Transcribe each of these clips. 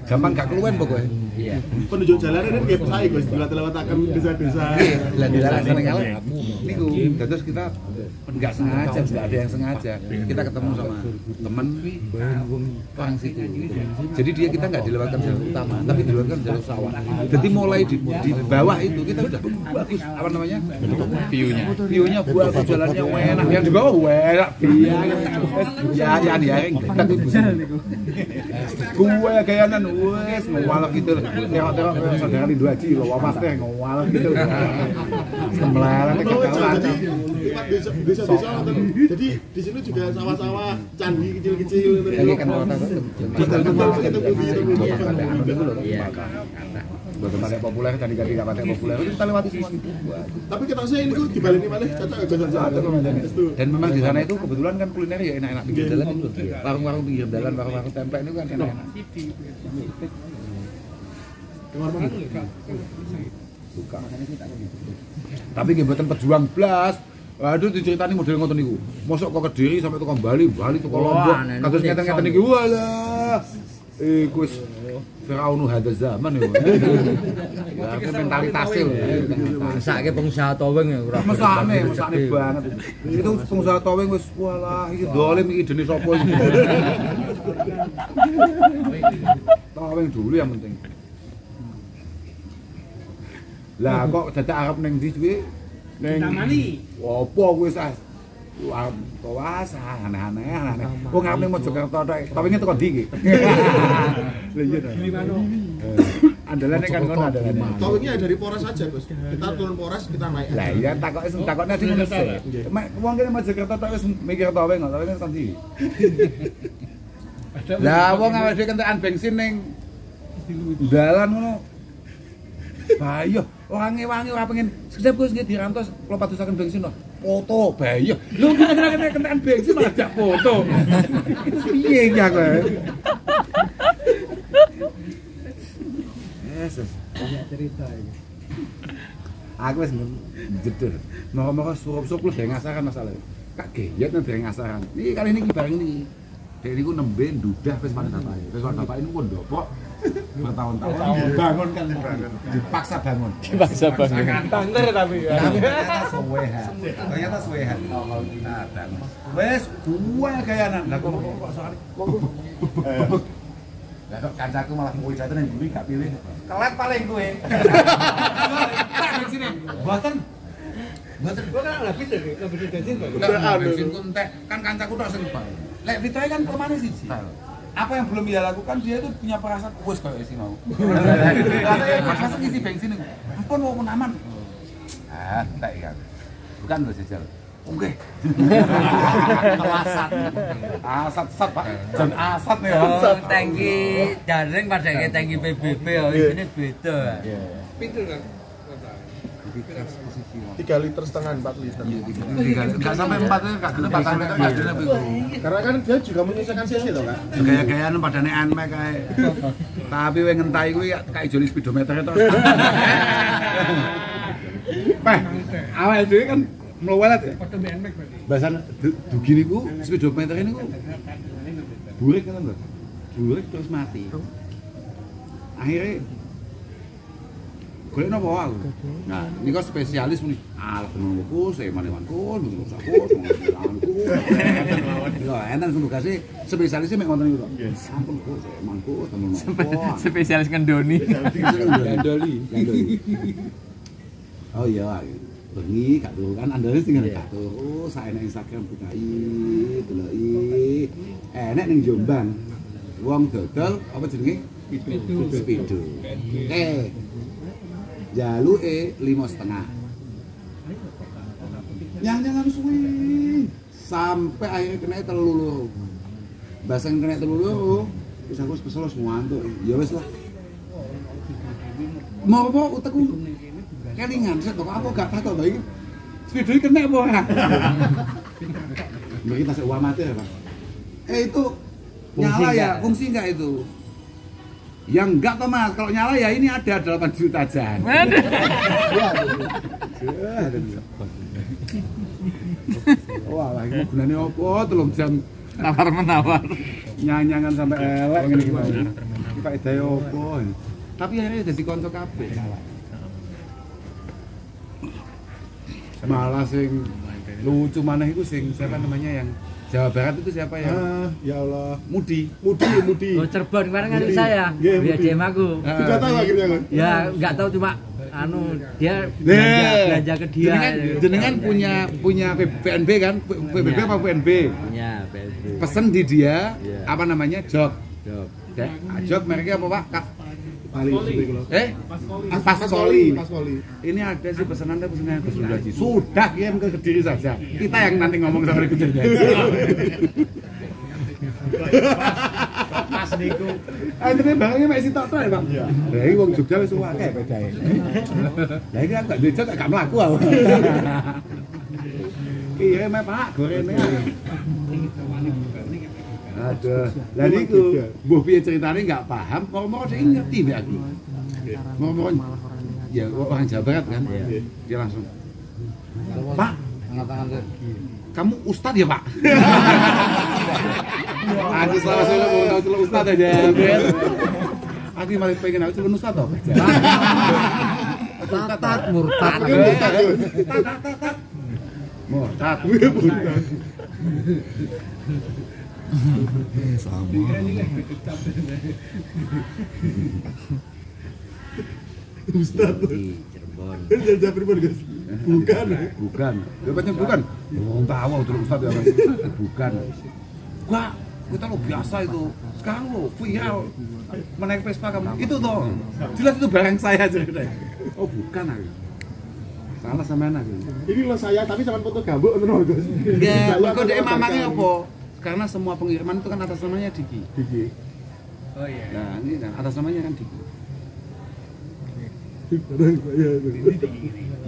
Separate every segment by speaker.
Speaker 1: gampang gak keluwen pokoknya.
Speaker 2: Iya.
Speaker 3: Penunjuk jalan ini kayak saya Gus, dilewatakan desa-desa.
Speaker 1: Dilarang seneng kali. Niku, terus kita enggak sengaja, enggak ada yang sengaja. Kita ketemu sama teman orang situ. Jadi kita enggak dilewatkan jalur utama, tapi dilewatkan jalur sawah. Jadi mulai di bawah itu kita udah bagus apa namanya? View-nya. View-nya bagus, jalannya enak. Yang di bawah enak. Ya tapi gue gayanan wes ngowalak gitu. Tengok saudara di 2 Ji loh, Mas teh ngowalak gitu. Sembelaran kekalan.
Speaker 3: Desa-desa jadi di sini juga sawah-sawah, candi kecil-kecil gitu.
Speaker 1: Lagi kan kota buat tempat populer, candi-candi nggak pakai populer itu kita lewati semua gitu.
Speaker 3: Tapi kita saya ini tuh dibalik mana? Cocok
Speaker 1: Dan memang di sana itu kebetulan kan kuliner ya enak-enak pinggir jalan itu. Warung-warung pinggir jalan, warung-warung tempe itu kan enak-enak. Suka. Tapi gebetan pejuang blas. Waduh diceritani model ngoten niku. Mosok kok Kediri sampai tukang Bali tuh Lombok. Kados ngeten-ngeten iki walah. Wis Firaun hadza zaman ya. Ya mentalitasnya lho.
Speaker 2: Mesake pengusaha towing ya ora.
Speaker 1: Mesake banget. Itu pengusaha towing wis walah iki dolim iki jenis sapa iki. Towing dulu yang penting. Lah kok dadak arep ning ndi kuwi? Ning opo kuwi sah? Kawas aneh-aneh. Wong arep ning Mojokerto tok. Towinge teko ndi iki? Lha iya ta. Andalane kan ngono andalane.
Speaker 3: Towingnya dari Polres saja, Gus. Kita turun Polres, kita naik.
Speaker 1: Lah iya takokne sing ngono sih. Wong kene Mojokerto tok wis mikir towing kok, towing tekan ndi? Lah wong awake dhewe kentekan bensin ning dalan ngono. Bayo, wangi-wangi ora pengen sedep Gus nggih dirantos kula padosaken bensin lho. Foto bayo. Lho kira-kira kentekan bensin malah jak foto. Itu piye iki aku?
Speaker 4: Banyak cerita ini.
Speaker 1: Aku wis jedher. Moko-moko surup-surup lu dereng ngasaran masalah. Kak geyet nang dereng ngasaran. Niki kali niki bareng niki. Dek niku nembe ndudah wis pada bapake. Wis pada bapake niku ndopok bertahun-tahun bangun kan dipaksa bangun.
Speaker 4: Tangger tapi ya.
Speaker 1: Ternyata suwehan. Nah, bangun. Wis duwe gayanan. Lah kok soal lah kok kancaku malah mau jatuh nang buri gak pilih. Kelet paling kowe. Tak sini. Mboten.
Speaker 4: Gua kan habis deh, habis bensin kok.
Speaker 1: Bensin ku entek. Kan kancaku tok sing bang. Lek Fitri kan permane siji. Apa yang belum dia lakukan, dia itu punya perasaan wes kayak isi mau. Masa ngisi bensin itu. Ampun wong aman. Ah, entek ya. Bukan lho jajal. Oke. Asat Pak. Jan asat nih.
Speaker 2: Tangki jaring pada kayak tangki PBB ya, ini beda.
Speaker 4: Pintu kan.
Speaker 3: 3,5 liter, 4 liter.
Speaker 1: Enggak sampai 4 liter, enggak genep 4 liter enggak genep itu.
Speaker 3: Karena kan dia juga menyesuaikan cc toh, Kak.
Speaker 1: Gaya-gayaan padane aneh kae. Tapi we ngentahi kuwi kayak joli speedometer to. Peh, awake dhewe kan mlowelet ya.
Speaker 4: Foto BNMAX berarti.
Speaker 1: Bahasan dugi niku speedometer niku burik kan lho. Burik terus mati. Akhirnya golek napa aku? Nah, niku spesialis muni, ah benungku seman-emanku, benung saku, benungku. Yo, enten sembugase spesialisnya mek ngoten niku to. Sampun kok semanku, benungku.
Speaker 2: Spesialis ngendoni.
Speaker 1: Gandoli. Oh iya, bengi gak turu kan andane sing gak turu, saenek Instagram bukai, deloki. Enek ning Jombang. Wong dodol apa jenenge? Speedo. Oke. Jaluke 5,5. Yang suwi sampai akhirnya kena 3 loro. Baseng kena 3 loro, wis aku kesel semua ngantuk. Ya wis lah. Mau apa utekku? Kelingan set kok apa gak takok to iki. Speedo iki kena apa ora? Mbak kita sik amatir, Pak. Itu nyala ya, fungsi enggak itu? Yang enggak toh Mas, kalau nyala ya ini ada 8 juta jan. Wah, lagi gunane opo 3 jam
Speaker 2: Tawar-menawar.
Speaker 1: nyanyangan sampai elek ngene iki. faedahe opo. Tapi akhirnya jadi konco kabeh. Malah sing lucu maneh iku sing siapa namanya yang Jawa Barat itu siapa ya?
Speaker 3: Ya Allah.
Speaker 1: Mudi.
Speaker 2: Oh, Cirebon kemarin kan
Speaker 3: Mudi.
Speaker 2: saya.
Speaker 3: Iya,
Speaker 2: Dia
Speaker 3: Mudi.
Speaker 2: DM aku.
Speaker 3: Sudah tahu akhirnya kan?
Speaker 2: Ya enggak tahu cuma dia belanja ke dia.
Speaker 1: Jenengan punya PNB kan? PBB apa PNB?
Speaker 2: Punya PNB.
Speaker 1: Pesen di dia
Speaker 2: Iya.
Speaker 1: apa namanya? Jog.
Speaker 2: Jog.
Speaker 1: Jog mereknya apa, Pak? Kak?
Speaker 3: Paskoli.
Speaker 1: Paskoli.
Speaker 3: Paskoli.
Speaker 1: Ini ada sih pesanannya Gus Nur Haji. Sudah kirim ke Kediri saja. Kita yang nanti ngomong sama Gus Nur Haji.
Speaker 4: Pas niku.
Speaker 1: Akhirnya barangnya masih tok ya, Pak. Lah iki wong Jogja wis akeh bedae. Lah iki agak becet gak mlaku aku. Iya, Pak, gorene. Aduh, lah niku mbuh piye ceritane enggak paham, mau dia ngerti mbek aku. Mau ya orang Jawa Barat kan. Dia langsung Pak, kamu ustad ya, Pak? Aku salah mau tahu celuk ustad aja, Ben. Aku malah pengen aku celuk ustad toh.
Speaker 2: Tatat murtad.
Speaker 1: Murtad. Sama.
Speaker 3: Ustaz.
Speaker 2: Cirebon.
Speaker 3: Jajah pripun, Gus? Bukan.
Speaker 1: Jawabannya bukan. Oh, tahu terus Ustaz ya. Bukan. Gua kita lo biasa itu. Sekarang lo viral menaik Vespa kamu. Itu toh. Jelas itu barang saya ceritanya. Oh, bukan aku. Salah sama anak.
Speaker 3: Ini lo saya tapi sama foto gambuk ngono, Gus.
Speaker 1: Ya, kok dhek mamake apa? Karena semua pengiriman itu kan atas namanya Diki.
Speaker 4: Oh iya.
Speaker 1: Nah, ini kan atas namanya kan Diki.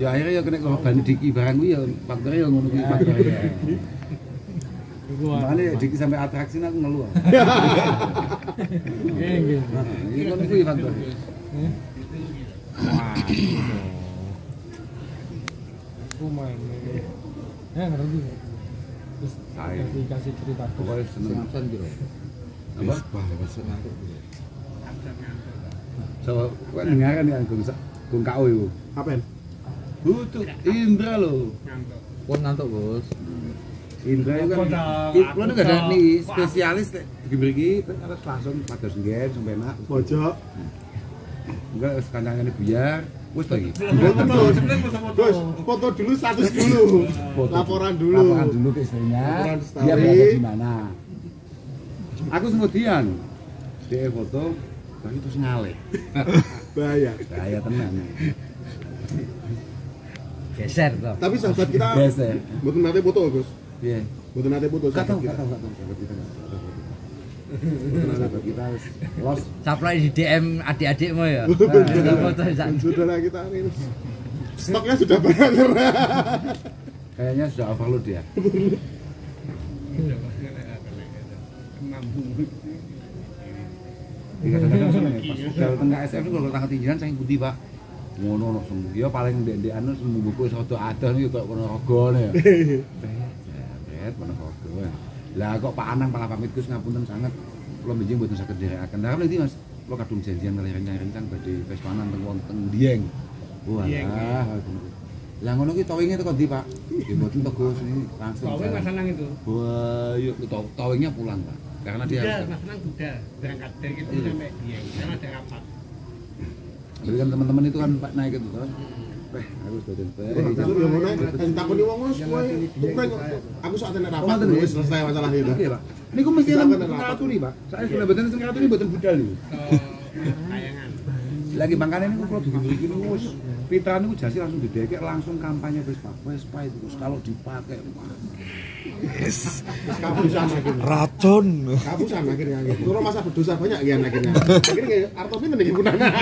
Speaker 1: Ya akhirnya ya kena korban Diki barang kuwi ya faktornya ya ngono kuwi faktornya. Makanya Diki sampai atraksi aku ngeluh.
Speaker 4: Nggih.
Speaker 1: Ini kan kuwi faktornya. Wah.
Speaker 4: Aku main. Ngerti. Terus
Speaker 1: Saya
Speaker 4: dikasih cerita.
Speaker 1: pokoknya seneng absen biro. Apa? Coba kok dengaran ya Gung Kau itu.
Speaker 3: Apen?
Speaker 1: Butuh Indra loh.
Speaker 2: Pun ngantuk, Bos.
Speaker 1: Indra itu kan kalau itu gak ada nih spesialis begini harus langsung pada senggen sampai enak.
Speaker 3: Pojok.
Speaker 1: Enggak sekandangan buyar. Wes lagi.
Speaker 3: Gus, foto dulu, status dulu. Laporan dulu.
Speaker 1: Laporan dulu ke istrinya.
Speaker 3: Laporan story.
Speaker 1: Dia berada di mana. Aku kemudian dia foto, tapi terus ngalih.
Speaker 3: Bahaya.
Speaker 1: Bahaya tenan.
Speaker 2: Geser toh.
Speaker 3: Tapi sahabat kita
Speaker 1: Geser.
Speaker 3: mboten nate foto, Gus.
Speaker 1: Iya.
Speaker 3: Mboten nate foto.
Speaker 1: Gak tahu,
Speaker 3: sahabat kita.
Speaker 1: sahabat kita. Sahabat kita wis los.
Speaker 2: Supply di DM adik-adikmu ya.
Speaker 3: Betul.
Speaker 2: Foto sak.
Speaker 3: Saudara kita ini. Stoknya sudah banyak.
Speaker 1: Kayaknya sudah overload ya. Kadang-kadang seneng ya, pas udah tengah SF itu kalau tanggal tinggian saya putih, Pak. Ngono no semua. Dia paling ndek-ndek anu semua buku soto adoh niku kok kono rogone ya. Bet kono rogo. Lah kok Pak Anang malah pamit Gus ngapunten sanget. Kula benjing mboten saged nderekaken. Lah nanti Mas, kula kadung janjian kali rencang-rencang badhe Vespanan teng wonten Dieng. Walah. Lah ngono ki towinge teko ndi, Pak? Nggih mboten to Gus, ini langsung.
Speaker 4: Towing Mas Anang itu.
Speaker 1: Wah, yuk towingnya pulang, Pak. Karena dia
Speaker 4: Udah, Mas Anang udah berangkat dari itu sampai Dieng. Karena ada rapat.
Speaker 1: Jadi kan teman-teman itu kan Pak naik itu kan. Aku sudah
Speaker 3: Justru ya ngono kan takoni wong wis kowe tukreng aku sak tenek rapat wis selesai masalah itu.
Speaker 1: Oke, Pak. Niku mesti ana ratu nih, Pak. Saya sudah betul sing ratu ini mboten budal niku.
Speaker 4: Tayangan.
Speaker 1: Lagi mangkane niku kula bikin niku wis Fitra niku jasi langsung didekek langsung kampanye Vespa. Vespa itu kalau dipakai
Speaker 3: Yes. Kapusan akhirnya.
Speaker 5: Racun.
Speaker 3: Kapusan akhirnya. Turu masa berdosa banyak ya akhirnya. Akhirnya Arto pinten iki punana.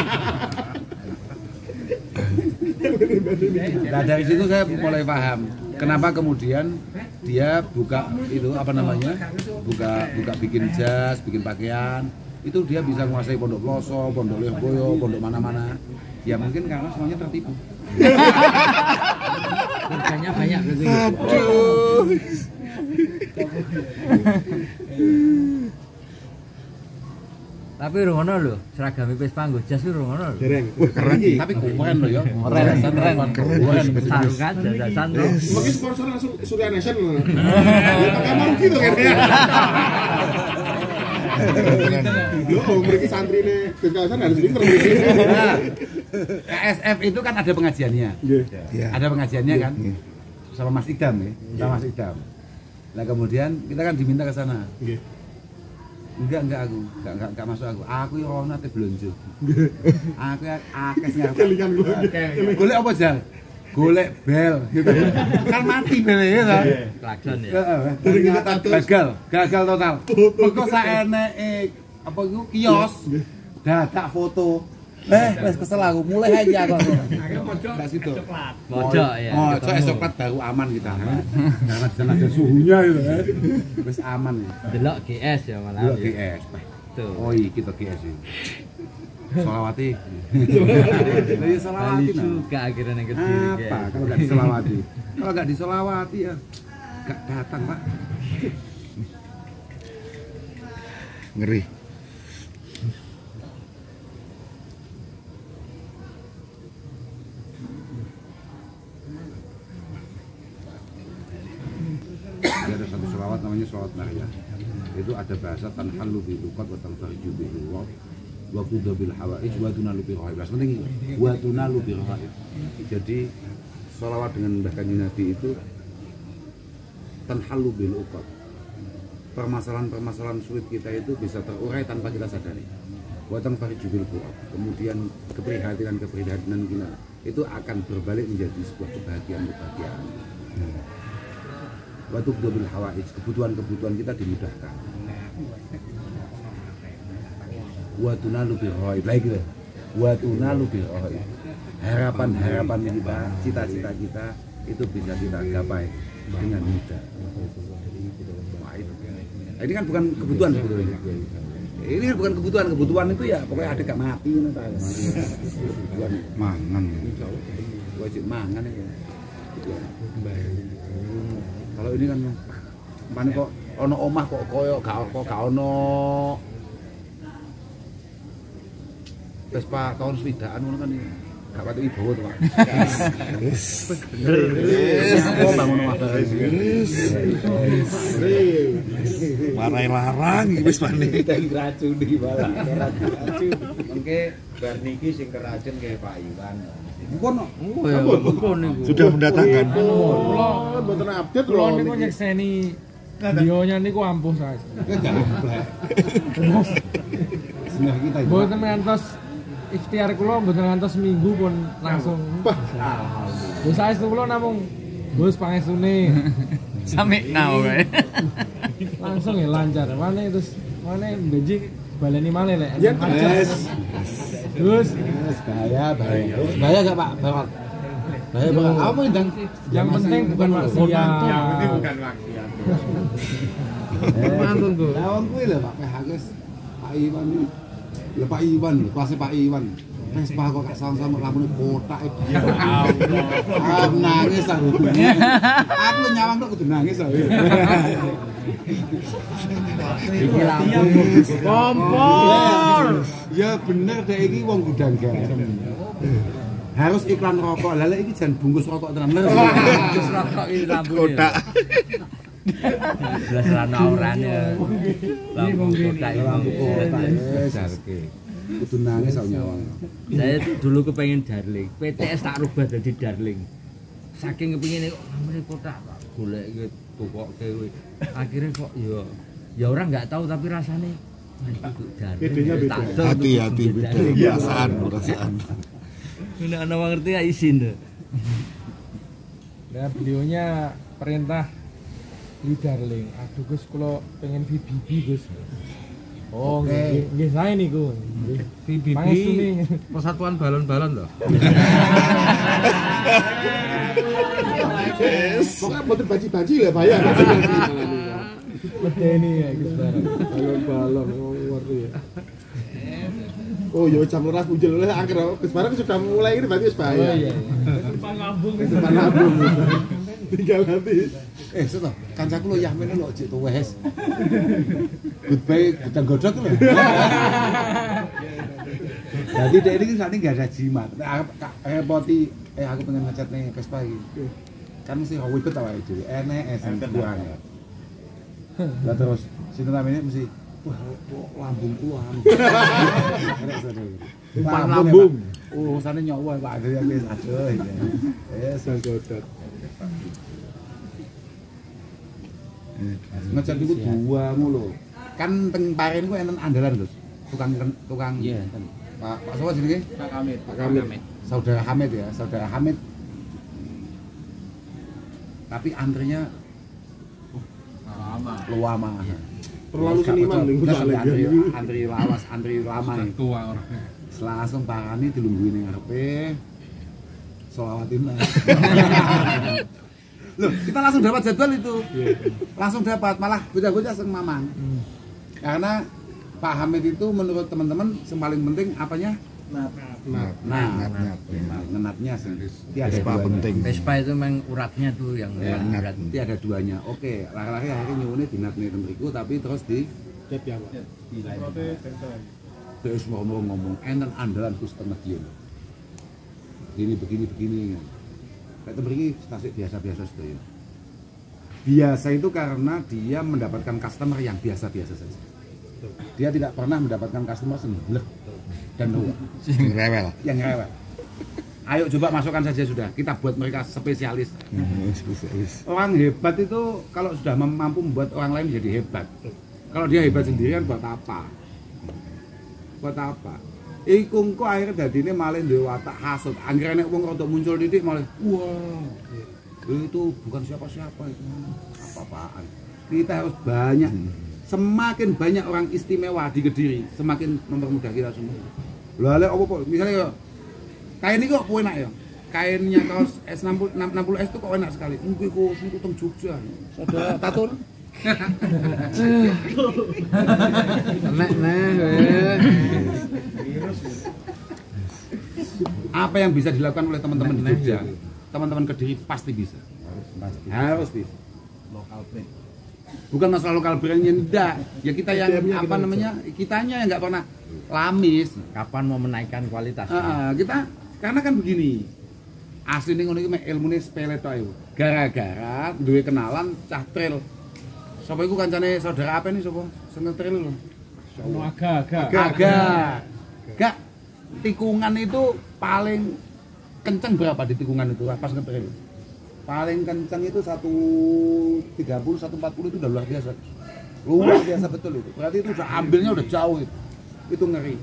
Speaker 1: Nah dari situ saya mulai paham kenapa kemudian dia buka itu apa namanya buka bikin jas, bikin pakaian itu dia bisa menguasai Pondok Ploso, Pondok Lirboyo, Pondok mana-mana ya mungkin karena semuanya tertipu.
Speaker 2: Harganya banyak berarti.
Speaker 5: Aduh.
Speaker 2: Tapi rungono lho, seragam Vespa nggo jas urung ngono lho.
Speaker 3: Dereng.
Speaker 1: Keren tapi keren loh ya. Keren.
Speaker 2: Sarungan jajasan to.
Speaker 3: Mungkin sponsor langsung Surya Nation loh. Ya pakai mau gitu kan ya. Loh, mereka santri nih kekawasan harus pinter.
Speaker 1: Nah, KSF itu kan ada pengajiannya.
Speaker 3: Iya.
Speaker 1: Ada pengajiannya kan. Sama Mas Idam ya. Sama Mas Idam. Nah, kemudian kita kan diminta ke sana.
Speaker 3: Nggih.
Speaker 1: Enggak aku. Enggak masuk aku. Aku yo ono ate blonjo. Aku akeh sing
Speaker 3: Kelingan gue.
Speaker 1: golek apa jal? Golek bel gitu. Kan mati bel ya ta.
Speaker 2: Klakson ya.
Speaker 1: Heeh. Ternyata gagal total. Mergo saeneke apa iku kios. Dadak foto. Wes kesel aku, mulai aja aku. Akhirnya pojok. Enggak situ.
Speaker 2: Pojok ya.
Speaker 1: Pojok coklat baru aman kita. Karena di sana ada suhunya gitu kan. Wes aman ya.
Speaker 2: Delok GS ya malah.
Speaker 1: Delok GS.
Speaker 2: Tuh.
Speaker 1: Oh iya kita GS ini. Solawati. Iya solawati.
Speaker 2: Juga akhirnya yang Kediri.
Speaker 1: Apa kalau nggak disolawati? Kalau nggak disolawati ya nggak datang Pak.
Speaker 5: Ngeri.
Speaker 1: Ada satu selawat namanya selawat Maria. Itu ada bahasa tanhalu bi luqat wa tanfarju bi luqat wa qudha bil hawaij wa tunalu bi ghaib. Penting wa tunalu bi ghaib. Jadi selawat dengan Mbah Kanjeng Nabi itu tanhalu bil luqat. Permasalahan-permasalahan sulit kita itu bisa terurai tanpa kita sadari. Wa tanfarju bil luqat. Kemudian keprihatinan kita itu akan berbalik menjadi sebuah kebahagiaan. Waktu bil hawaij, kebutuhan kita dimudahkan. Wa tunalu bil ghaib lagi deh. Wa tunalu bil ghaib. Harapan kita, cita-cita kita itu bisa kita gapai dengan mudah. Nah, ini kan bukan kebutuhan sebetulnya. Ini kan bukan kebutuhan itu ya pokoknya ada gak mati kebutuhan
Speaker 5: Mangan.
Speaker 1: wajib mangan ya. Kalau ini kan mana kok ono omah kok koyo gak ono Vespa tahun swidaan ngono kan gak pati ibawa to Pak. Oh bangun omah baru.
Speaker 5: Marai larang wis pane.
Speaker 4: Diracuni malah racun. Mengke bar niki sing keracun kaya Pak Iwan.
Speaker 1: Bukan
Speaker 5: Sudah mendatangkan.
Speaker 3: Kula mboten update lho.
Speaker 6: Kula niku nyekseni videonya niku ampuh saes.
Speaker 1: Seneng kita itu.
Speaker 6: Mboten ngantos ikhtiar kula mboten ngantos seminggu pun langsung. Wis saes kula namung Gus pangestune.
Speaker 2: Sampe nao kae.
Speaker 6: Langsung ya lancar. Mane terus benji baleni malih lek.
Speaker 3: Ya yes.
Speaker 6: Terus
Speaker 1: Bahaya gak Pak? Bahaya banget. Apa
Speaker 6: yang penting bukan maksiat.
Speaker 3: Yang penting bukan maksiat.
Speaker 1: Mantun Bu. Lawang kuwi lho Pak PH Gus. Pak Iwan iki. Lho Pak Iwan, kelasnya Pak Iwan. Vespa kok gak sama-sama lampune kotak e. Aku nangis aku. Aku nyawang tok kudu nangis aku.
Speaker 2: Iki lampu
Speaker 1: Kompor. Ya bener dek iki wong gudang garam. Harus iklan rokok. Lah iki jan bungkus rokok tenan.
Speaker 2: Bungkus rokok iki lampune.
Speaker 5: Kotak.
Speaker 2: Jelas ra aurane. Lampu kotak iki lampu kotak.
Speaker 1: Jarke. Kudu nangis aku nyawang.
Speaker 2: Saya dulu kepengen Darling. PTS tak rubah jadi Darling. Saking kepengine kok namanya kotak tak golek iki pokoke kowe. Akhirnya kok ya orang nggak tahu tapi rasanya
Speaker 3: Bedanya beda.
Speaker 5: Hati-hati beda. Perasaan.
Speaker 2: Nek ana wong ngerti ya isin to.
Speaker 6: Nah, videonya perintah Li Darling. Aduh Gus kula pengen VBB Gus. Oh, nggih sae niku. VBB
Speaker 4: Persatuan balon-balon loh.
Speaker 3: Pokoknya mboten baci-baci lah bayar.
Speaker 6: medeni ya Gus Barang.
Speaker 3: Balon-balon ngerti ya. Oh iya jam 12 muncul oleh akhir Gus Barang sudah mulai ini berarti wis bahaya.
Speaker 6: Oh iya. Depan lambung.
Speaker 3: Tinggal nanti
Speaker 1: Seto, kancaku lo Yahmin lo ojek tuwes. Goodbye gedang godhog lho. Jadi dia ini saat ini nggak ada jimat. Repoti, aku pengen ngecat nih Vespa iki. Kan mesti ribet awake dhewe. Enek kurang. Lah terus sinten namanya mesti wah lambungku lambung. Urusane nyawa Pak Ade ya wis aduh. Godhog. Ngecat iku dua mulu. Kan teng Paren ku enten andalan, Gus. Tukang
Speaker 2: Iya.
Speaker 1: Pak sapa jenenge?
Speaker 4: Pak Kamit.
Speaker 1: Saudara Hamid ya, saudara Hamid. Tapi antrinya lama.
Speaker 3: Terlalu seniman ning
Speaker 1: antri lawas, antri lama nih.
Speaker 6: Tua orangnya.
Speaker 1: Langsung parani dilungguin ning ngarepe. Sholawatin. Loh, kita langsung dapat jadwal itu. Langsung dapat, malah bocah-bocah sing mamang. Karena Pak Hamid itu menurut teman-teman yang paling penting apanya? Ngenatnya sih.
Speaker 5: Vespa penting.
Speaker 2: Vespa itu memang uratnya tuh yang urat.
Speaker 1: Nanti ada duanya. Oke, laki-laki akhirnya nyuwune dinatne temriku tapi terus di terus ngomong enten andalan Gus teng Medion. Begini. Kayak temriki tasik biasa-biasa sedaya. Biasa itu karena dia mendapatkan customer yang biasa-biasa saja. Dia tidak pernah mendapatkan customer semblek dan
Speaker 5: Rewel.
Speaker 1: yang rewel. Ayo coba masukkan saja sudah. Kita buat mereka spesialis. Orang hebat itu kalau sudah mampu membuat orang lain jadi hebat. Kalau dia hebat sendirian buat apa? Iku engko akhirnya dadine malah duwe watak hasud. Anggere nek wong rada muncul titik malah wah. Itu bukan siapa-siapa itu. Apa-apaan. Kita harus banyak. Semakin banyak orang istimewa di Kediri, semakin mempermudah kita semua. Lha apa misalnya kain ini kok enak ya. Kainnya kaos S60S itu kok enak sekali. Mungkin kok sing teng Jogja. Saudara Tatun. Apa yang bisa dilakukan oleh teman-teman di Jogja? Teman-teman Kediri pasti bisa. Harus bisa.
Speaker 4: Lokal brand.
Speaker 1: Bukan masalah lokal brandnya enggak. Ya kita yang apa namanya? Kitanya yang nggak pernah lamis.
Speaker 2: Kapan mau menaikkan kualitasnya?
Speaker 1: Kita karena kan begini. Asli ning ngono iki mek ilmune sepele tok iku. Gara-gara duwe kenalan cah trail. Sapa iku kancane saudara apa nih sapa? Sing trail lho. Gak. Tikungan itu paling kenceng berapa di tikungan itu pas ngetrail? Paling kenceng itu 130, 140 itu udah luar biasa. Luar biasa betul itu. Berarti itu udah ambilnya udah jauh itu. Itu ngeri.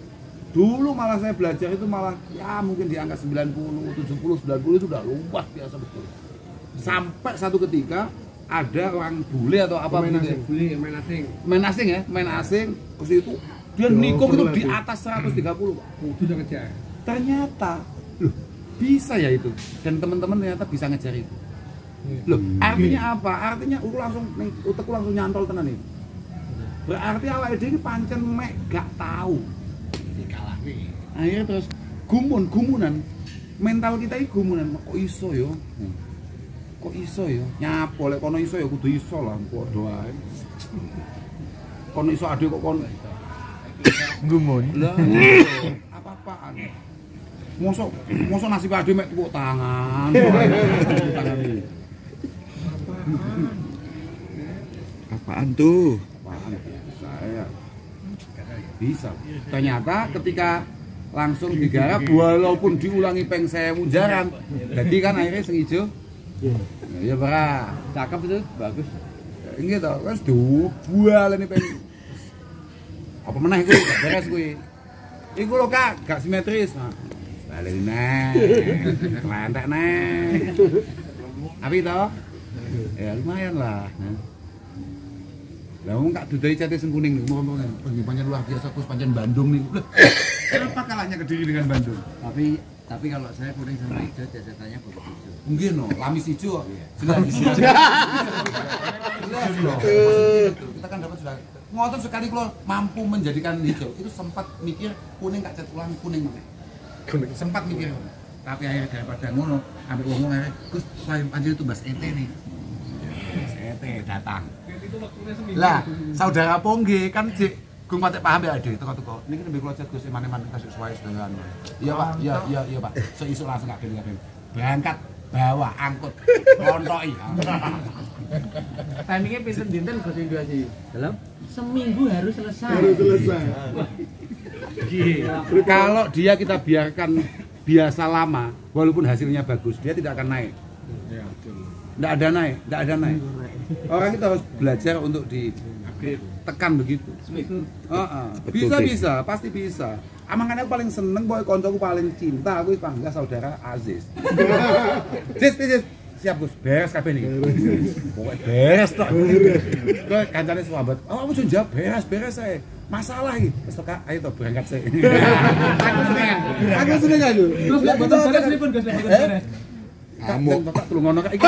Speaker 1: Dulu malah saya belajar itu malah ya mungkin di angka 90, 70, 90 itu udah luar biasa betul. Sampai satu ketika ada orang bule atau apa main asing terus itu dia nikung itu di atas 130 Pak.
Speaker 6: Sudah ngejar.
Speaker 1: Ternyata loh bisa ya itu dan teman-teman ternyata bisa ngejar itu. Loh, artinya apa? Artinya utekku langsung nyantol tenan itu. Berarti awake dhewe iki pancen mek gak tahu. Dikalahke. Akhirnya terus gumunan. Mental kita iki gumunan. Kok iso yo? Kok iso yo? Nyapo lek kono iso ya kudu iso lah kok doae. Kono iso ade kok kono gumun. Lah apa-apaan. Mosok nasib ade mek tepuk tangan. Tangan iki.
Speaker 5: Apaan tuh?
Speaker 1: Saya bisa. Ternyata ketika langsung digarap walaupun diulangi peng 1000 jaran. Jadi kan akhirnya sing ijo. Ya ora.
Speaker 2: Cakep itu, bagus.
Speaker 1: Nggih to, wis dibualeni peng. Apa meneh iku gak beres kuwi. Iku lho Kak, gak simetris. Baleni neh. Lentek neh. Tapi toh ya lumayan lah. Lah wong gak dudai cate sing kuning niku ngomong pancen luar biasa Gus pancen Bandung niku. Apa kalahnya Kediri dengan Bandung?
Speaker 2: Tapi kalau saya kuning sama hijau jajatannya bagus hijau.
Speaker 1: Mungkin no, lamis hijau. Jelas. Kita kan dapat sudah ngotot sekali kalau mampu menjadikan hijau. Itu sempat mikir kuning gak cat ulang kuning mana. Sempat mikir. Tapi akhirnya daripada ngono, ambek wong akhirnya Gus pancen itu bas ente nih. Sete datang. Lah, saudara Pongge kan Cik Gung patek paham ya Ade, teko-teko. Niki nembe kula Gus eman-eman kasih suwe sedaya. Iya Pak, iya Pak. Sesuk langsung kabeh. Berangkat bawa angkut lontoki.
Speaker 7: Timingnya pinten dinten Gus Indro aja. Dalam seminggu harus selesai.
Speaker 1: Kalau dia kita biarkan biasa lama, walaupun hasilnya bagus, dia tidak akan naik. Tidak ada naik. Orang kita harus belajar untuk ditekan begitu. Bisa, pasti bisa. Makanya aku paling seneng, boy koncoku paling cinta, aku panggil saudara Aziz. Aziz, siap Gus, beres kabeh niki. Pokoknya beres tok. Kowe kancane sahabat, aku sudah jawab beres saya. Masalah iki. Wes Kak, ayo to berangkat sih. Aku seneng aku.
Speaker 7: Terus lek boten beres pripun Gus, lek boten beres?
Speaker 1: Kamu Bapak tulung ngono Kak iki.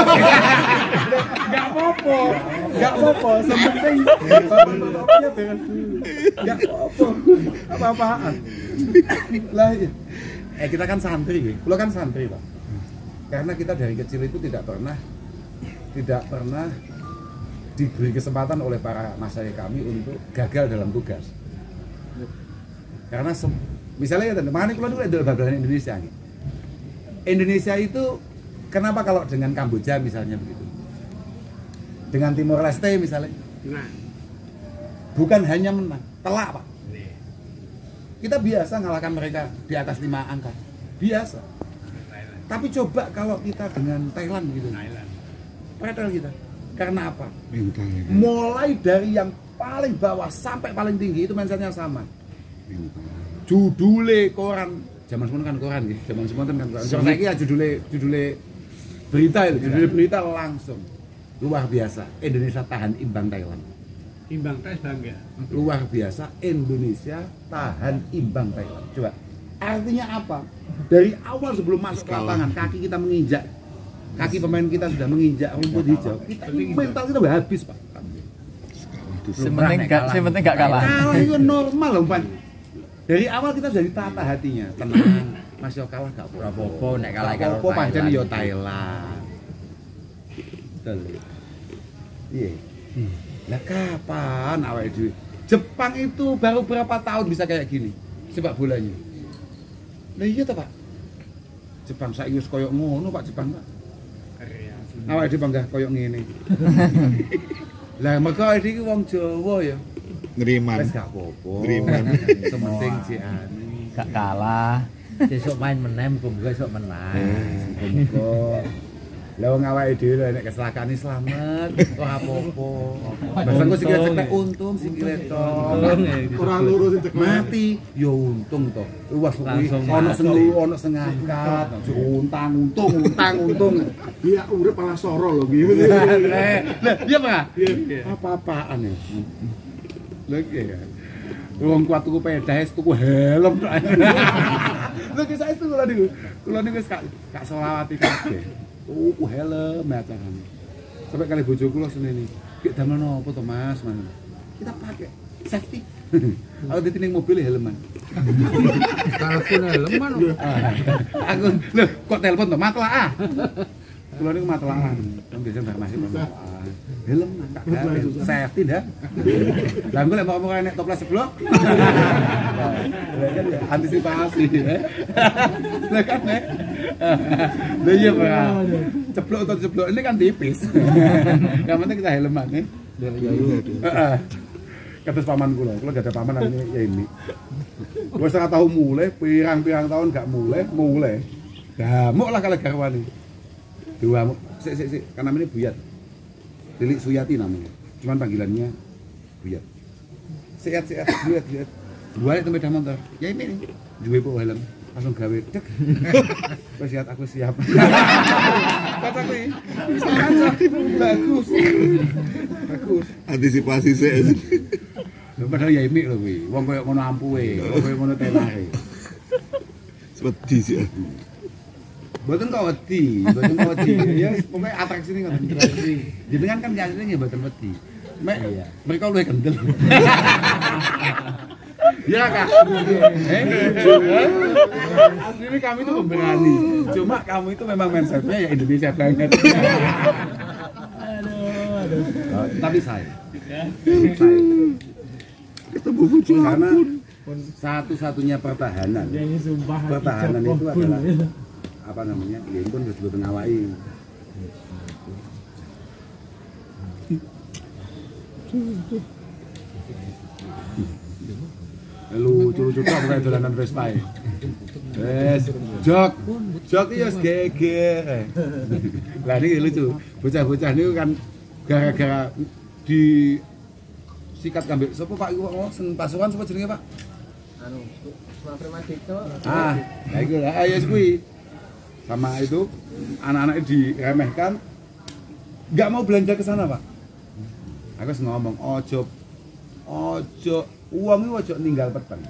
Speaker 1: Enggak apa-apa, sementing bapak-bapaknya beres dulu. Enggak apa-apaan. Lah kita kan santri, kula kan santri, Pak. Karena kita dari kecil itu tidak pernah diberi kesempatan oleh para masyaikh kami untuk gagal dalam tugas. Karena misalnya makanya kalau dulu adalah babalan Indonesia nih. Indonesia itu kenapa kalau dengan Kamboja misalnya begitu, dengan Timor Leste misalnya, bukan hanya menang, telak Pak. Kita biasa ngalahkan mereka di atas 5 angka, biasa. Tapi coba kalau kita dengan Thailand gitu, padahal kita. Karena apa? Mulai dari yang paling bawah sampai paling tinggi itu mindsetnya sama. Judule koran, zaman semono kan koran gitu, zaman semono kan koran. Saiki ya judule berita itu, judule berita langsung luar biasa. Indonesia tahan imbang Thailand.
Speaker 7: Imbang ya.
Speaker 1: Luar biasa, Indonesia tahan imbang Thailand. Coba, artinya apa? Dari awal sebelum masuk ke lapangan, kaki kita menginjak. Kaki pemain kita sudah menginjak rumput hijau. Kita mental kita udah habis, Pak.
Speaker 8: Sementing enggak kalah.
Speaker 1: Kalau itu normal loh, Pak. Dari awal kita sudah ditata hatinya. Tenang, Mas yo kalah gak apa-apa, nek kalah karo Thailand. Pancen yo Thailand. Betul. Iya. Lah kapan awake dhewe? Jepang itu baru berapa tahun bisa kayak gini sepak bolanya. Lah iya toh, Pak. Jepang saiki wis koyo ngono, Pak, Jepang, Pak. Awake dhewe panggah koyo ngene. Lah mergo iki wong Jawa ya.
Speaker 5: Ngriman.
Speaker 1: Wis gak apa-apa.
Speaker 5: Ngriman.
Speaker 1: Sementing jiane.
Speaker 8: Gak kalah.
Speaker 2: Besok main menang, muga besok menang.
Speaker 1: Muga. Lah wong awake dhewe nek kecelakaan slamet, ora apa-apa. Bahasa kok sikile cek untung sikile to.
Speaker 3: Ora loro sing cek
Speaker 1: Mati ya untung to. Luas kuwi ono sing ngangkat, untung.
Speaker 3: Dia urip malah soro lho piye.
Speaker 1: Lah iya Pak. Apa-apaan ya. Lha iki ya. Wong kuat tuku pedaes, tuku helm tok. Lha ki saestu kula niku wis gak selawati kabeh. Tuku helm acarane. Sampai kali bojo kula seneni. Ki damel nopo to Mas? Kita pakai safety. Aku ditining mobil helman.
Speaker 2: Telepon helman.
Speaker 1: Aku lho kok telepon to matlaah. Kula niku matlaah. Wong biasa Mbak Mas matlaah. Helm tak gawe safety dah. Lah engko lek mau nek toples seblok. Lah kan ya antisipasi. Lah kan nek. Lah iya Pak. Ceblok atau ceblok ini kan tipis. Yang penting kita helman nih. Heeh. Kata paman kula gak ada paman namanya ya ini. Wis ora tau mulai, pirang-pirang tahun gak mulai. Gamuk lah kalau garwani. Dua sik kan namanya Buyat. Lilik Suyati namanya. Cuman panggilannya Buyat. Sehat Buyat. Dua itu sepeda motor. Ya ini nih. Duwe po helm. Langsung gawe dek. Wis siap aku siap. Kata kuwi. Bagus.
Speaker 5: Antisipasi sih.
Speaker 1: Padahal ya imik lho kuwi. Wong koyo ngono ampuhe, koyo ngono telahe.
Speaker 5: Wedi sih.
Speaker 1: Mboten kok wedi. Ya pokoke atraksi ini ngoten. Jenengan kan asline nggih mboten wedi. Mek mereka luwih kendel. Ya Kak. Aslinya kami itu pemberani. Cuma kamu itu memang mindsetnya ya Indonesia banget. Tapi saya
Speaker 5: Ketemu bojo
Speaker 1: karena satu-satunya pertahanan itu adalah apa namanya? Ya pun disebut ngawai. Lucu-lucu tok kayak dolanan Vespa. Jok iki wis geger. Lah niki lucu. Bocah-bocah niku kan gara-gara di sikat kambing. Sopo Pak iku kok sen Pasuruan sapa jenenge Pak?
Speaker 7: Anu, Pramadito.
Speaker 1: Nah iku lah ya kuwi. Sama itu anak-anak diremehkan. Enggak mau belanja ke sana, Pak. Aku wis ngomong, ojo uang itu ojo ninggal peteng.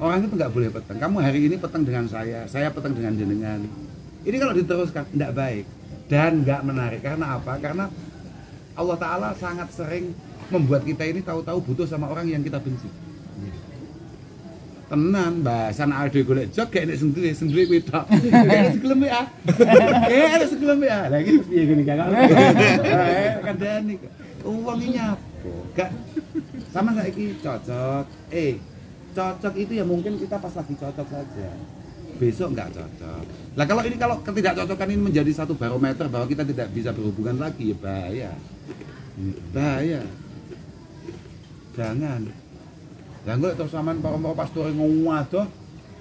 Speaker 1: Orang itu nggak boleh peteng. Kamu hari ini peteng dengan saya peteng dengan jenengan. Ini kalau diteruskan tidak baik dan nggak menarik. Karena apa? Karena Allah Ta'ala sangat sering membuat kita ini tahu-tahu butuh sama orang yang kita benci. Tenan bahasan ade golek jog gak nek sendiri kuwi tok. Gak segelem ya. Gak segelem ya. Lah iki piye gini Kak? Kandhani uang iki nyapo. Gak sama saiki cocok. Cocok itu ya mungkin kita pas lagi cocok saja. Besok enggak cocok. Lah kalau ketidakcocokan ini menjadi satu barometer bahwa kita tidak bisa berhubungan lagi ya bahaya. Bahaya. Jangan. Lah engko terus sampean para pastor ngowadoh,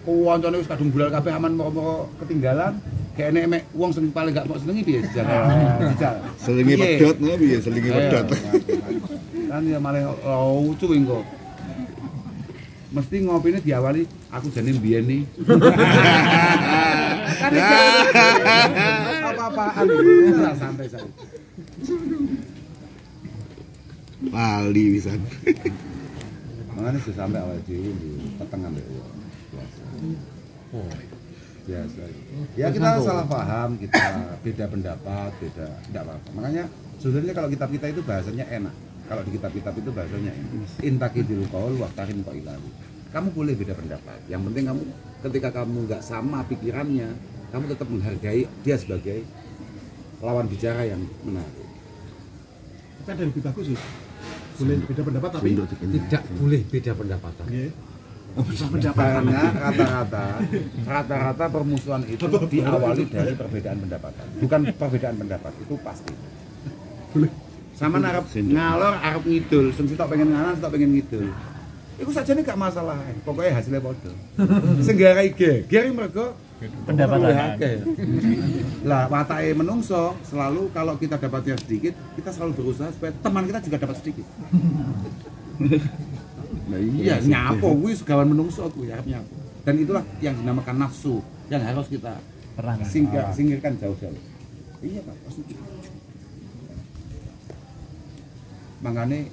Speaker 1: kancane wis kadung bulal kabeh aman moro-moro ketinggalan, gak enek mek wong sing paling gak mau senengi piye jajal.
Speaker 5: Selingi pedot ngono piye selingi pedot.
Speaker 1: Kan ya malah lucu engko. Mesti ngopine diawali aku jane mbiyen nih. Kan apa-apaan ora santai saja.
Speaker 5: Lali pisan.
Speaker 1: Makanya sudah sampai awal dhewe peteng ambek wong. Biasa. Ya kita salah paham, kita beda pendapat, beda enggak apa-apa. Makanya sebenarnya kalau kitab kita itu bahasanya enak. Kalau di kitab-kitab itu bahasanya enak. Intakidil qaul waqtarin qailalu. Kamu boleh beda pendapat. Yang penting kamu ketika kamu enggak sama pikirannya, kamu tetap menghargai dia sebagai lawan bicara yang menarik.
Speaker 3: Tapi ada yang lebih bagus sih. Boleh beda pendapat tapi
Speaker 1: tidak boleh beda pendapatan.
Speaker 3: Bisa pendapat.
Speaker 1: Karena rata-rata permusuhan itu diawali dari perbedaan pendapatan. Bukan perbedaan pendapat, itu pasti. Sama arep ngalor arep ngidul, sing sitok pengen nganan, sitok pengen ngidul. Iku sajane gak masalah, pokoknya hasilnya padha. Sing garai geger mergo
Speaker 8: pendapatan.
Speaker 1: Lah watake menungso selalu kalau kita dapatnya sedikit, kita selalu berusaha supaya teman kita juga dapat sedikit. Nah iya, nyapo kuwi segawan menungso kuwi arep nyapo. Dan itulah yang dinamakan nafsu yang harus kita singkirkan jauh-jauh. Iya Pak, pasti. Mangane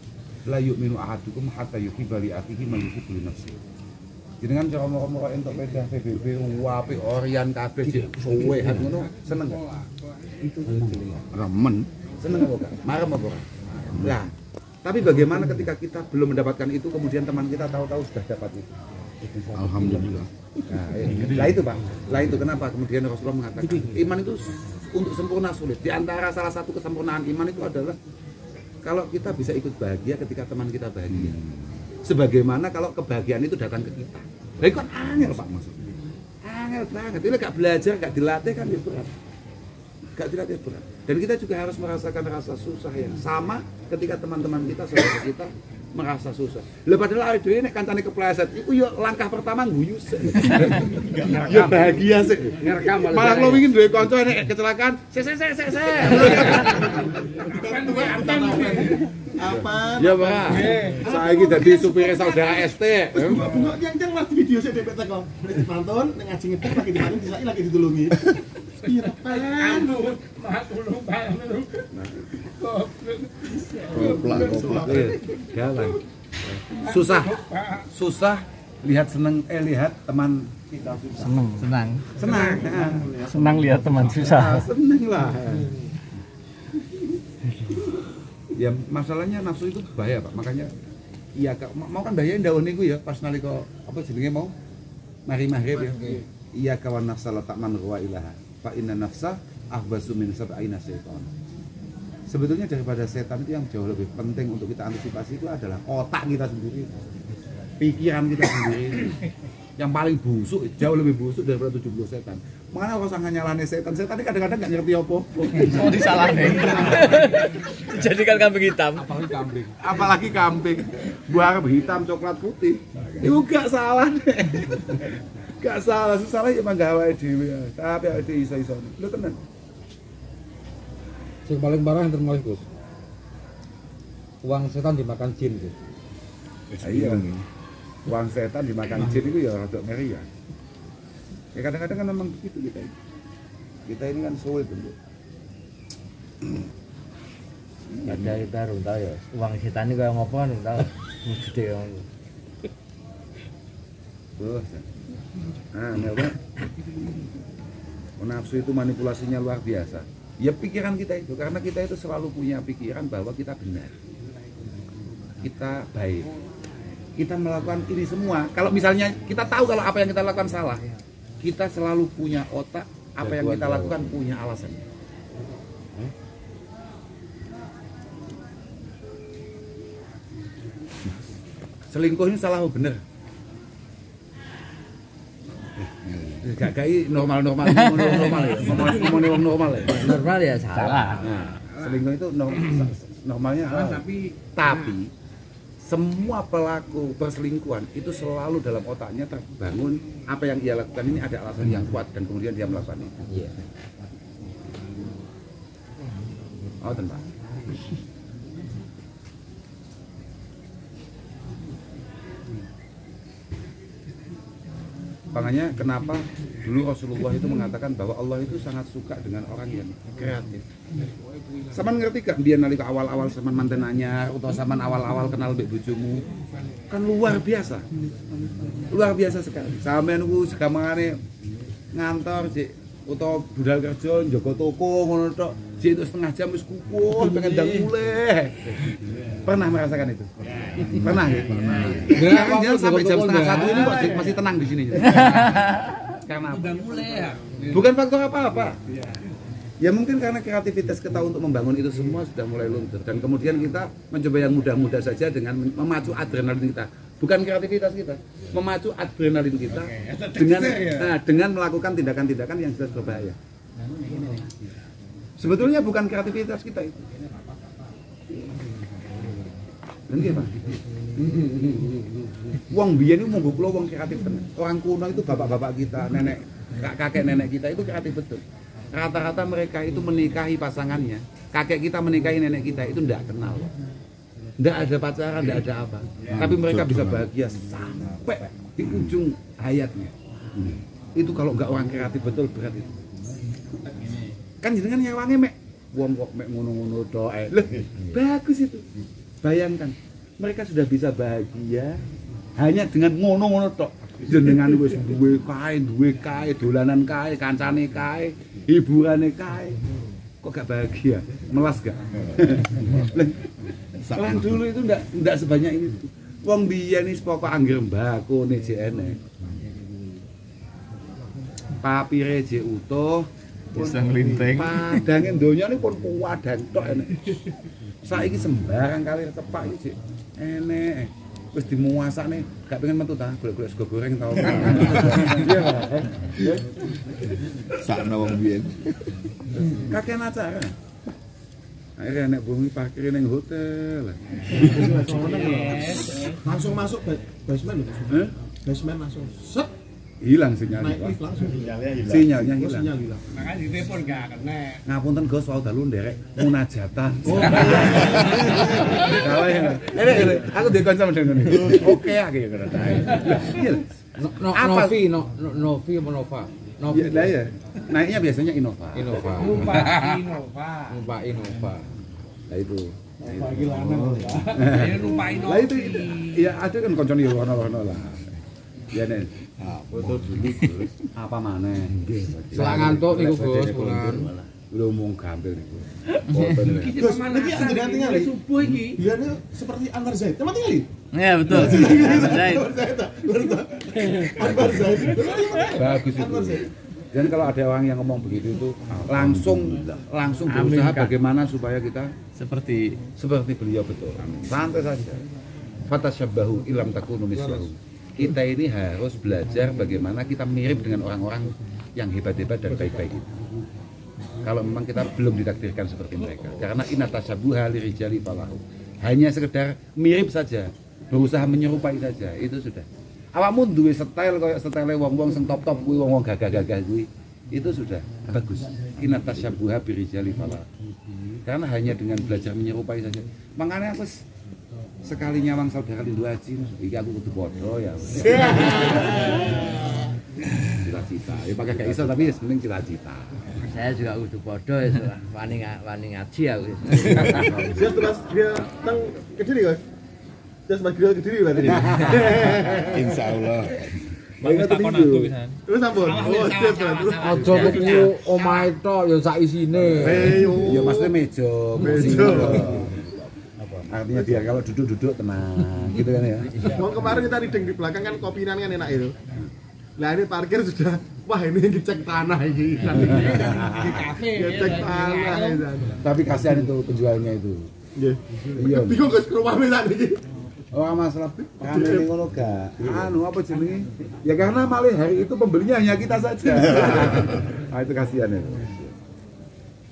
Speaker 1: la yu'minu ahadukum hatta yuhibba li akhihi ma yuhibbu li nafsihi. Jenengan cara moro-moro entuk pedah PBB apik Orian kabeh suwe hat ngono seneng gak? Itu remen. Seneng apa gak? Marem apa? Lah, tapi bagaimana ketika kita belum mendapatkan itu kemudian teman kita tahu-tahu sudah dapat itu?
Speaker 5: Alhamdulillah.
Speaker 1: Nah itu Pak. Lah itu kenapa kemudian Rasulullah mengatakan iman itu untuk sempurna sulit. Di antara salah satu kesempurnaan iman itu adalah kalau kita bisa ikut bahagia ketika teman kita bahagia. Sebagaimana kalau kebahagiaan itu datang ke kita. Lah itu kan angel Pak maksudnya. Angel banget. Itu gak belajar, gak dilatih kan itu berat. Gak dilatih berat. Dan kita juga harus merasakan rasa susah yang sama ketika teman-teman kita, saudara kita merasa susah. Lah padahal awake dhewe nek kancane kepleset, iku yo langkah pertama guyu sik. Ya bahagia sik. Ngerekam malah klo wingi duwe kanca nek kecelakaan, sik.
Speaker 3: Apa?
Speaker 1: Ya Pak. Saiki dadi supir saudara ST.
Speaker 3: Bunga yang mas video saya DPT kok. Pantun ning ngaji ngedek lagi dimana disaki lagi ditulungi. Pirepan.
Speaker 1: Goblok. Galang. Susah lihat teman kita susah.
Speaker 8: Senang lihat teman susah.
Speaker 1: Seneng lah. Ya masalahnya nafsu itu bahaya Pak. Makanya iya mau kan bahaya ndawon niku ya pas nalika apa jenenge mau mari maghrib ya. Iya kawan nafsa la ta'man wa ilaha. Fa inna nafsa ahbasu min sab'ina syaitan. Sebetulnya daripada setan itu yang jauh lebih penting untuk kita antisipasi itu adalah otak kita sendiri, pikiran kita sendiri. Yang paling busuk, jauh lebih busuk daripada 70 setan. Mana kalau sangat nyalane setan ini kadang-kadang nggak ngerti apa-apa.
Speaker 8: Oh disalahin. Jadikan kambing hitam.
Speaker 1: Apalagi kambing. Buah hitam, coklat putih. Itu gak salah deh. Gak salah, salah ya emang gawe dhewe. Tapi ada iso-iso. Lu tenan.
Speaker 9: Yang paling parah yang termalih Gus. Uang setan dimakan jin Gus.
Speaker 1: Iya. Uang setan dimakan jin itu ya rada ngeri ya. Ya kadang-kadang kan memang begitu kita. Kita ini kan sulit bentuk.
Speaker 2: Ada kita belum tahu ya. Uang setan ini kayak ngopo belum tahu. Gede yang.
Speaker 1: Terus. Nah, apa? Nafsu itu manipulasinya luar biasa. Ya pikiran kita itu, karena kita itu selalu punya pikiran bahwa kita benar, kita baik, kita melakukan ini semua. Kalau misalnya kita tahu kalau apa yang kita lakukan salah, kita selalu punya otak, apa yang kita lakukan punya alasan. Selingkuh ini salah atau benar? Gak kayak normal ya, ngomongin normal ya.
Speaker 2: Normal ya salah.
Speaker 1: Nah, selingkuh itu normalnya tapi semua pelaku perselingkuhan itu selalu dalam otaknya terbangun apa yang ia lakukan ini ada alasan yang kuat dan kemudian dia melakukan itu.
Speaker 2: Iya.
Speaker 1: Oh tenang. Makanya kenapa dulu Rasulullah itu mengatakan bahwa Allah itu sangat suka dengan orang yang kreatif. Saman ngerti gak dia nalika awal-awal saman mantenanya atau saman awal-awal kenal mbek bojomu kan luar biasa sekali. Sampeyan niku segamane ngantor sik utawa budal kerja njaga toko ngono tok sik itu setengah jam wis kumpul pengen ndang mulih. Pernah merasakan itu? Pernah ya? Sekarang dia sampai jam setengah 1 ini kok masih tenang di sini. Karena apa? Bukan faktor apa-apa. Ya mungkin karena kreativitas kita untuk membangun itu semua sudah mulai luntur. Dan kemudian kita mencoba yang mudah-mudah saja dengan memacu adrenalin kita. Bukan kreativitas kita, memacu adrenalin kita dengan melakukan tindakan-tindakan yang sudah berbahaya. Sebetulnya bukan kreativitas kita itu. Dan Pak. Wong biyen itu monggo kula wong kreatif tenan. Orang kuno itu bapak-bapak kita, nenek, kakek nenek kita itu kreatif betul. Rata-rata mereka itu menikahi pasangannya. Kakek kita menikahi nenek kita itu enggak kenal. Enggak ada pacaran, enggak ada apa. Tapi mereka bisa bahagia sampai di ujung hayatnya. Itu kalau enggak orang kreatif betul berat itu. Kan jenengan nyawange mek wong kok mek ngono-ngono tok ae. Loh, bagus itu. Bayangkan, mereka sudah bisa bahagia hanya dengan ngono-ngono tok. Jenengan wis duwe kae, dolanan kae, kancane kae, hiburane kae. Kok gak bahagia? Melas gak? Orang dulu itu enggak sebanyak ini. Wong biyen wis pokok angger mbako ne jek enek. Papire jek utuh,
Speaker 8: bisa nglinting.
Speaker 1: Padange donya ini pun kuwadang tok enek. Saiki sembarang kali tepak iki enek. Wis dimuasakne gak pengen metu ta golek-golek sego goreng tau. Iya.
Speaker 5: Sakno wong biyen.
Speaker 1: Kakean acara. Akhirnya nek bumi parkir ning hotel.
Speaker 3: Langsung masuk basement. Basement langsung set
Speaker 1: Hilang sinyalnya.
Speaker 3: naik lift langsung.
Speaker 1: Sinyalnya
Speaker 3: Oh,
Speaker 1: hilang.
Speaker 3: sinyal hilang.
Speaker 7: Makanya di telepon gak kena.
Speaker 1: Ngapunten Gus wau dalu nderek munajatan. Kalau ya. Ini aku dikonco dengan ini. Oke aku ya kena tae. Iya.
Speaker 9: Novi apa Nova? Novi.
Speaker 1: Ya lah ya. Naiknya biasanya Innova.
Speaker 9: Innova.
Speaker 7: Lupa
Speaker 9: Innova.
Speaker 1: Lah itu.
Speaker 7: Bagi lanang ya lupa
Speaker 1: Lah itu ya ada kan koncone yo ono-ono lah. Ya nek. Foto dulu Gus. Apa maneh? Nggih.
Speaker 9: Selak ngantuk niku Gus pulang.
Speaker 1: Udah omong gampil niku. Foto niku.
Speaker 3: Gus, nanti anjir tinggal
Speaker 7: subuh iki.
Speaker 3: Biarnya seperti Anwar Zaid. Teman tinggalin.
Speaker 8: Ya betul.
Speaker 3: Anwar Zaid.
Speaker 1: Bagus itu.
Speaker 3: Anwar Zaid.
Speaker 1: Dan kalau ada orang yang ngomong begitu itu langsung berusaha bagaimana supaya kita
Speaker 8: Seperti
Speaker 1: beliau betul. Santai saja. Fatasyabahu ilam takunu mislahu. Kita ini harus belajar bagaimana kita mirip dengan orang-orang yang hebat-hebat dan baik-baik itu. Kalau memang kita belum ditakdirkan seperti mereka. Karena inatasyabuha lirijali falahu. Hanya sekedar mirip saja, berusaha menyerupai saja, itu sudah. Awakmu duwe style kayak style wong-wong sing top-top kuwi, wong-wong gagah-gagah kuwi, itu sudah bagus. Inatasyabuha birijali falahu. Karena hanya dengan belajar menyerupai saja. Makanya aku sekali nyawang saudara Lindu Haji, iki aku kudu padha ya. Cita-cita. Ya pakai gak iso tapi penting cita-cita.
Speaker 2: Saya juga kudu padha ya, wani ngaji aku.
Speaker 3: Dia terus dia teng Kediri guys. Dia sempat grill Kediri berarti.
Speaker 5: Insyaallah.
Speaker 6: Wis takon aku pisan.
Speaker 3: Terus sampun. Oh, siap berarti.
Speaker 9: Aja tuku omahe tok ya sak isine.
Speaker 1: Ya maksudnya meja. Artinya biar kalau duduk-duduk tenang gitu kan ya.
Speaker 3: Mau kemarin kita reading di belakang kan kopinan kan enak itu. Lah ini parkir sudah, wah ini ngecek tanah ini.
Speaker 7: Di kafe.
Speaker 3: Ngecek tanah ini.
Speaker 1: Tapi kasihan itu penjualnya itu.
Speaker 3: Iya. Bingung guys ke rumah mesan iki.
Speaker 1: Oh masalah kami ini ngono gak? Anu apa jenenge? Ya karena malah hari itu pembelinya hanya kita saja. Ah itu kasihan ya.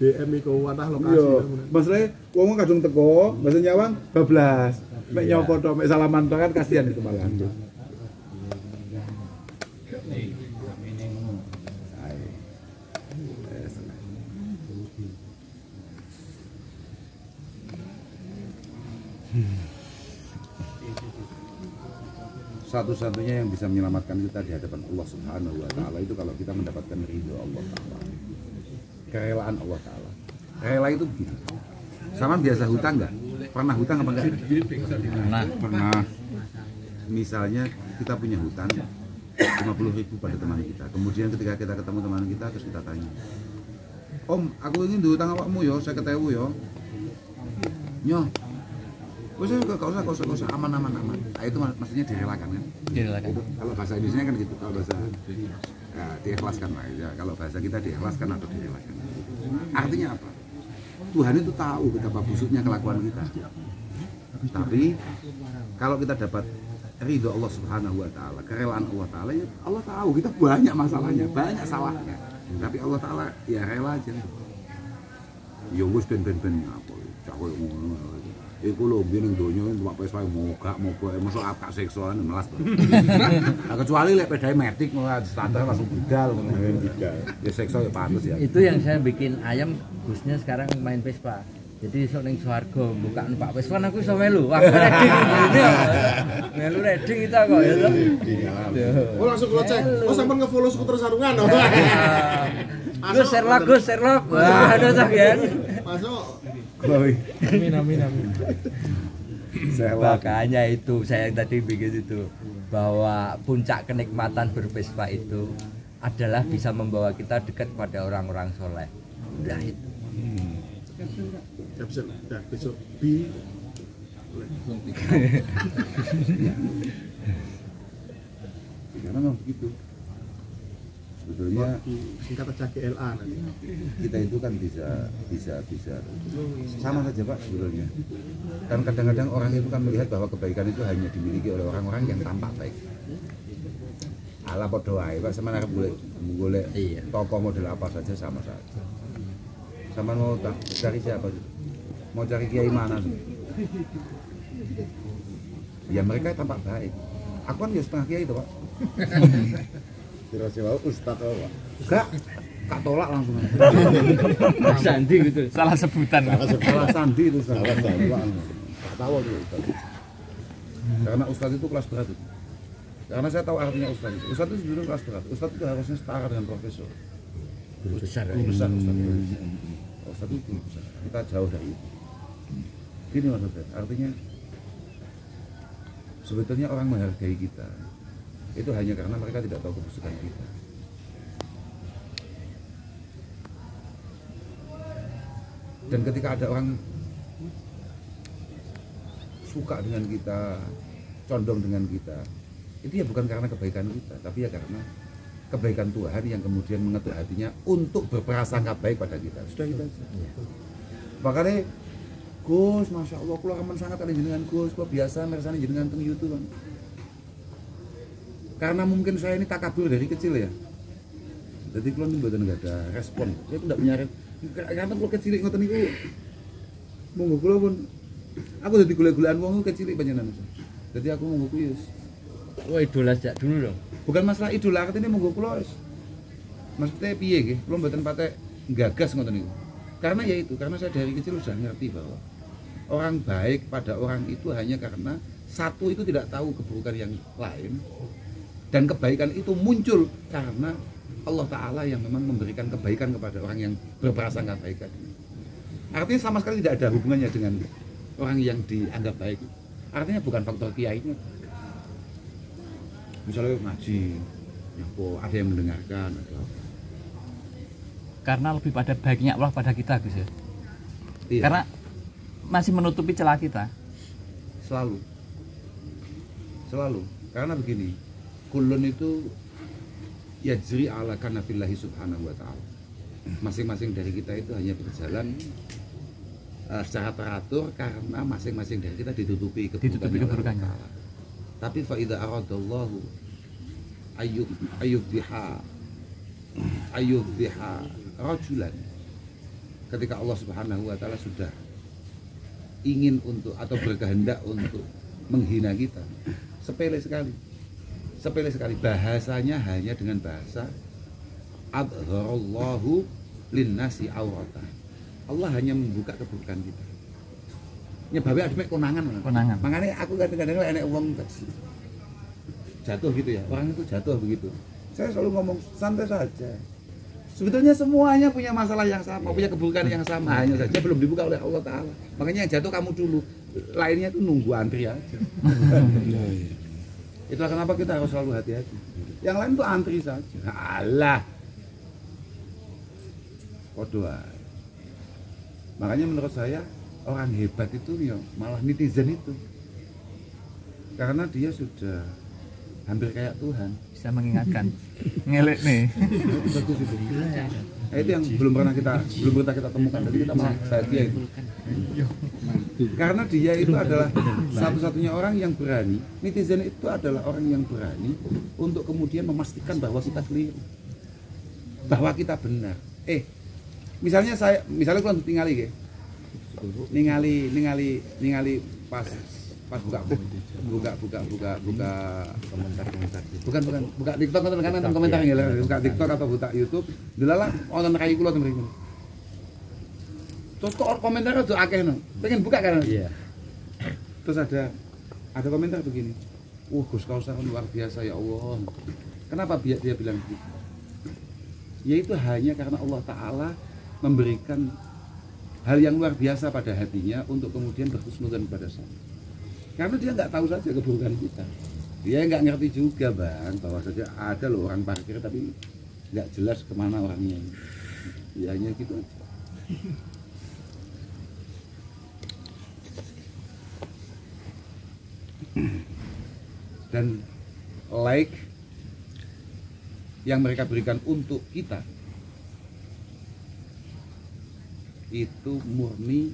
Speaker 3: DM iku watah lokasi.
Speaker 1: Iya, masalahnya wong kadung teko, bahasa nyawang bablas. Mek nyopo tok, mek salaman tok kan kasihan itu malah. Satu-satunya yang bisa menyelamatkan kita di hadapan Allah Subhanahu wa taala itu kalau kita mendapatkan ridho Allah taala. Kerelaan Allah taala. Rela itu begini. Sama biasa hutang enggak? Pernah hutang apa enggak? Pernah. Misalnya kita punya hutang 50.000 pada teman kita. Kemudian ketika kita ketemu teman kita terus kita tanya, "Om, aku ingin hutang awakmu yo, 50.000 yo." Nyoh. Kok usah aman. Nah, itu maksudnya direlakan kan?
Speaker 8: direlakan.
Speaker 1: Itu, kalau bahasa Indonesia kan gitu, kalau bahasa ya, diikhlaskan lah ya. Kalau bahasa kita diikhlaskan atau direlakan. Artinya apa? Tuhan itu tahu betapa busuknya kelakuan kita. Tapi kalau kita dapat ridho Allah Subhanahu wa taala, kerelaan Allah taala, ya Allah tahu kita banyak masalahnya, banyak salahnya. Tapi Allah taala ya rela aja. Ya wis ben apa cak koyo ngono. Iku lho biyen ning donya kan Pak Peswa mogak mosok apak seksualan melas to. Nah, kecuali lek pedae metik standar langsung budal ngono. Ya seksual ya pantes ya.
Speaker 2: Itu yang saya bikin ayam Gusnya sekarang main Vespa. Jadi sok ning swarga bukaan Pak Vespa aku iso melu. Wah, reading. Melu reading kita kok ya toh.
Speaker 3: Oh langsung kula cek. Oh sampean nge-follow skuter sarungan.
Speaker 2: Sherlock. Wah, ada tak ya.
Speaker 3: Masuk.
Speaker 6: Amin.
Speaker 2: Makanya itu saya yang tadi bikin itu bahwa puncak kenikmatan bervespa itu adalah bisa membawa kita dekat pada orang-orang soleh. Udah itu.
Speaker 3: Besok B.
Speaker 1: Karena memang begitu. Sebetulnya
Speaker 3: Singkat aja GLA nanti.
Speaker 1: kita itu kan bisa sama saja Pak sebetulnya. Dan kadang-kadang orang itu kan melihat bahwa kebaikan itu hanya dimiliki oleh orang-orang yang tampak baik. Ala padha wae Pak, sampeyan arep golek tokoh model apa saja sama saja. Sama mau cari siapa? Mau cari kiai mana? Ya mereka tampak baik. Aku kan ya setengah kiai itu Pak. Kira-kira ustaz apa? Enggak, Kak tolak langsung.
Speaker 2: Sandi gitu.
Speaker 8: Salah sebutan.
Speaker 1: Salah sandi itu salah sandi. Tak tahu tuh ustaz. Karena ustaz itu kelas berat itu. Karena saya tahu artinya ustaz. Ustaz itu sebetulnya kelas berat. Ustaz itu harusnya setara dengan profesor. Guru besar ustaz. Ustaz itu guru besar. Kita jauh dari itu. Gini maksudnya, artinya sebetulnya orang menghargai kita itu hanya karena mereka tidak tahu kebusukan kita. Dan ketika ada orang suka dengan kita, condong dengan kita, itu ya bukan karena kebaikan kita, tapi ya karena kebaikan Tuhan yang kemudian mengetuk hatinya untuk berprasangka baik pada kita. Sudah kita. Makanya Gus, masya Allah, kalau aman sangat ada jenengan Gus, kok biasa meresani jenengan teng YouTube kan. Karena mungkin saya ini takabur dari kecil ya. Jadi kalau mboten enggak ada respon. Saya tidak punya karena kalau kecil ngoten niku. Monggo kula pun aku dadi gula-gulaan wong kecil panjenengan. Jadi aku monggo kuwi wis.
Speaker 2: Wah, idola sejak dulu dong.
Speaker 1: Bukan masalah idola, artinya monggo kula wis. Maksudnya piye nggih? Kula mboten patek gagas ngoten niku. Karena ya itu, karena saya dari kecil sudah ngerti bahwa orang baik pada orang itu hanya karena satu itu tidak tahu keburukan yang lain dan kebaikan itu muncul karena Allah Ta'ala yang memang memberikan kebaikan kepada orang yang berprasangka baik. Artinya sama sekali tidak ada hubungannya dengan orang yang dianggap baik. Artinya bukan faktor kiainya. Misalnya ngaji, ada yang mendengarkan,
Speaker 8: Karena lebih pada baiknya Allah pada kita, Gus ya.
Speaker 1: Iya.
Speaker 8: Karena masih menutupi celah kita.
Speaker 1: Selalu. Karena begini, kulun itu yajri ala kanafillahi subhanahu wa ta'ala. Masing-masing dari kita itu hanya berjalan secara teratur karena masing-masing dari kita ditutupi keburukannya Allah. Tapi fa idza aradallahu ayyubdiha rajulan, ketika Allah Subhanahu wa taala sudah ingin untuk atau berkehendak untuk menghina kita, sepele sekali bahasanya hanya dengan bahasa adharallahu linnasi awrata. Allah hanya membuka keburukan kita. Nyebabnya ada konangan. Makanya aku kadang-kadang enek wong jatuh gitu ya. Orang itu jatuh begitu. Saya selalu ngomong santai saja. Sebetulnya semuanya punya masalah yang sama, punya keburukan yang sama, hanya saja belum dibuka oleh Allah Ta'ala. Makanya yang jatuh kamu dulu, lainnya itu nunggu antri aja. Itulah kenapa kita harus selalu hati-hati. Yang lain tuh antri saja. Alah. Kodoh. Makanya menurut saya orang hebat itu ya malah netizen itu. Karena dia sudah hampir kayak Tuhan.
Speaker 8: Bisa mengingatkan. Ngelek nih.
Speaker 1: Bagus itu. Nah, itu yang belum pernah kita temukan, tapi kita malah bahagia itu. Karena dia itu adalah satu-satunya orang yang berani. Netizen itu adalah orang yang berani untuk kemudian memastikan bahwa kita keliru, bahwa kita benar. Misalnya kalau ningali ningali pas buka buka TikTok atau kan komentar nggih, buka TikTok atau buka YouTube, delala wonten rai kula ten mriku. Terus kok komentar itu akeh no. Pengen buka kan? Iya. Terus ada komentar begini. Gus kau sangat luar biasa ya Allah. Kenapa dia bilang begitu? Yaitu hanya karena Allah Ta'ala memberikan hal yang luar biasa pada hatinya untuk kemudian berhusnudzon kepada saya. Karena dia nggak tahu saja keburukan kita. Dia nggak ngerti juga bang bahwa saja ada loh orang parkir tapi nggak jelas kemana orangnya. Ya hanya gitu aja. Dan like yang mereka berikan untuk kita itu murni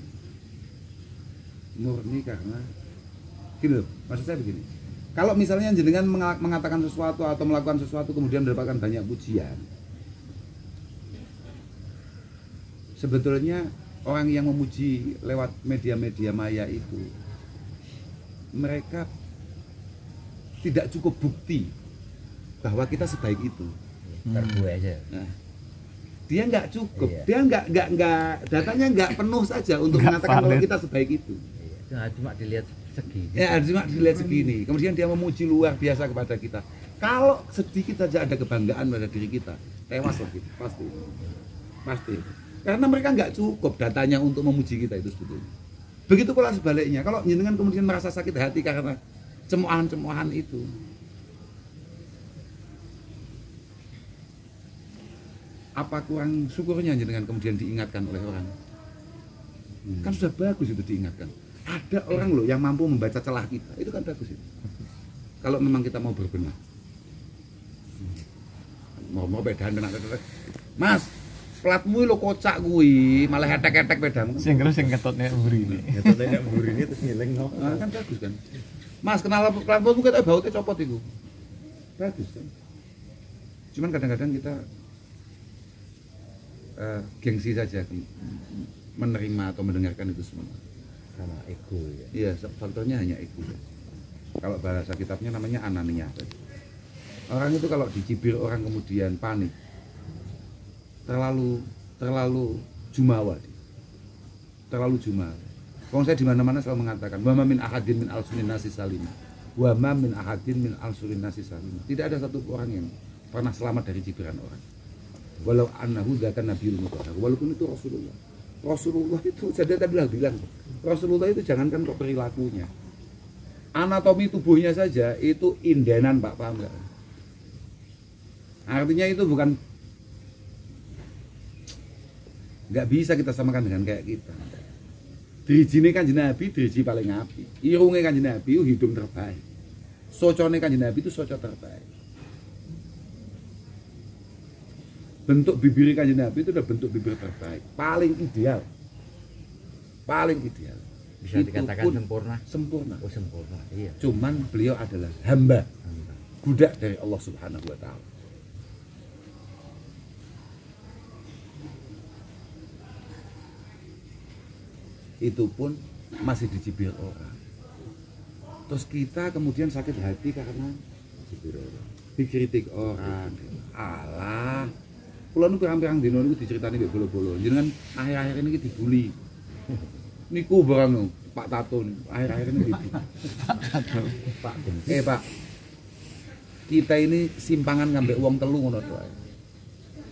Speaker 1: karena gini loh, maksud saya begini, kalau misalnya jenengan mengatakan sesuatu atau melakukan sesuatu kemudian mendapatkan banyak pujian, sebetulnya orang yang memuji lewat media-media maya itu mereka tidak cukup bukti bahwa kita sebaik itu.
Speaker 2: Terbuai aja.
Speaker 1: Nah, dia nggak cukup, dia nggak datanya nggak penuh saja untuk mengatakan kalau kita sebaik itu.
Speaker 2: Cuma dilihat segini.
Speaker 1: Ya, cuma dilihat segini. Kemudian dia memuji luar biasa kepada kita. Kalau sedikit saja ada kebanggaan pada diri kita, tewas lah gitu, pasti. Karena mereka nggak cukup datanya untuk memuji kita itu sebetulnya. Begitu pula sebaliknya. Kalau jenengan kemudian merasa sakit hati karena cemoohan itu, apa kurang syukurnya jenengan kemudian diingatkan oleh orang? Kan sudah bagus itu diingatkan. Ada orang loh yang mampu membaca celah kita, itu kan bagus itu. Kalau memang kita mau berbenah. mau pedahan penak. Mas, platmu lo kocak kuwi, malah hetek-hetek pedamu.
Speaker 8: Sing terus sing ketutne mburine.
Speaker 3: Ketutne nek mburine terus ngiling no.
Speaker 1: Kan bagus kan. Mas, kenal platmu ketok baute copot iku. Bagus kan. Cuman kadang-kadang kita gengsi saja menerima atau mendengarkan itu semua.
Speaker 9: Sama ego ya.
Speaker 1: Iya, faktornya hanya ego. Kalau bahasa kitabnya namanya anania. Orang itu kalau dicibir orang kemudian panik, terlalu jumawa. Terlalu jumawa. Kalau saya di mana-mana selalu mengatakan, wa ma min ahadin min al-sunin nasi salim. Wa ma min ahadin min al-sunin nasi salim. Tidak ada satu orang yang pernah selamat dari cibiran orang. Walau annahu dzaka nabiyul mutahhar. Walaupun itu Rasulullah. Rasulullah itu, saya tadi bilang, Rasulullah itu jangankan kok perilakunya, anatomi tubuhnya saja itu indenan, Pak, paham nggak? Artinya itu bukan, nggak bisa kita samakan dengan kayak kita. Dirijine Kanjeng Nabi, diriji paling api. Irunge Kanjeng Nabi itu hidung terbaik. Socone Kanjeng Nabi itu soco terbaik. Bentuk bibir Kanjeng Nabi itu udah bentuk bibir terbaik, paling ideal. Paling ideal.
Speaker 2: Bisa
Speaker 1: itu
Speaker 2: dikatakan sempurna.
Speaker 1: Sempurna.
Speaker 2: Oh, sempurna. Iya.
Speaker 1: Cuman beliau adalah hamba. Budak dari Allah Subhanahu wa taala. Itu pun masih dicibir orang. Terus kita kemudian sakit hati karena dicibir orang, dikritik orang. Alah, kula nu pirang-pirang dina niku diceritani mbek bolo-bolo. Jenengan akhir-akhir ini dibully. Niku barang Pak Tato niku akhir-akhir ini dibully. Pak Tato. Pak. Kita ini simpangan ngambek wong telu ngono to.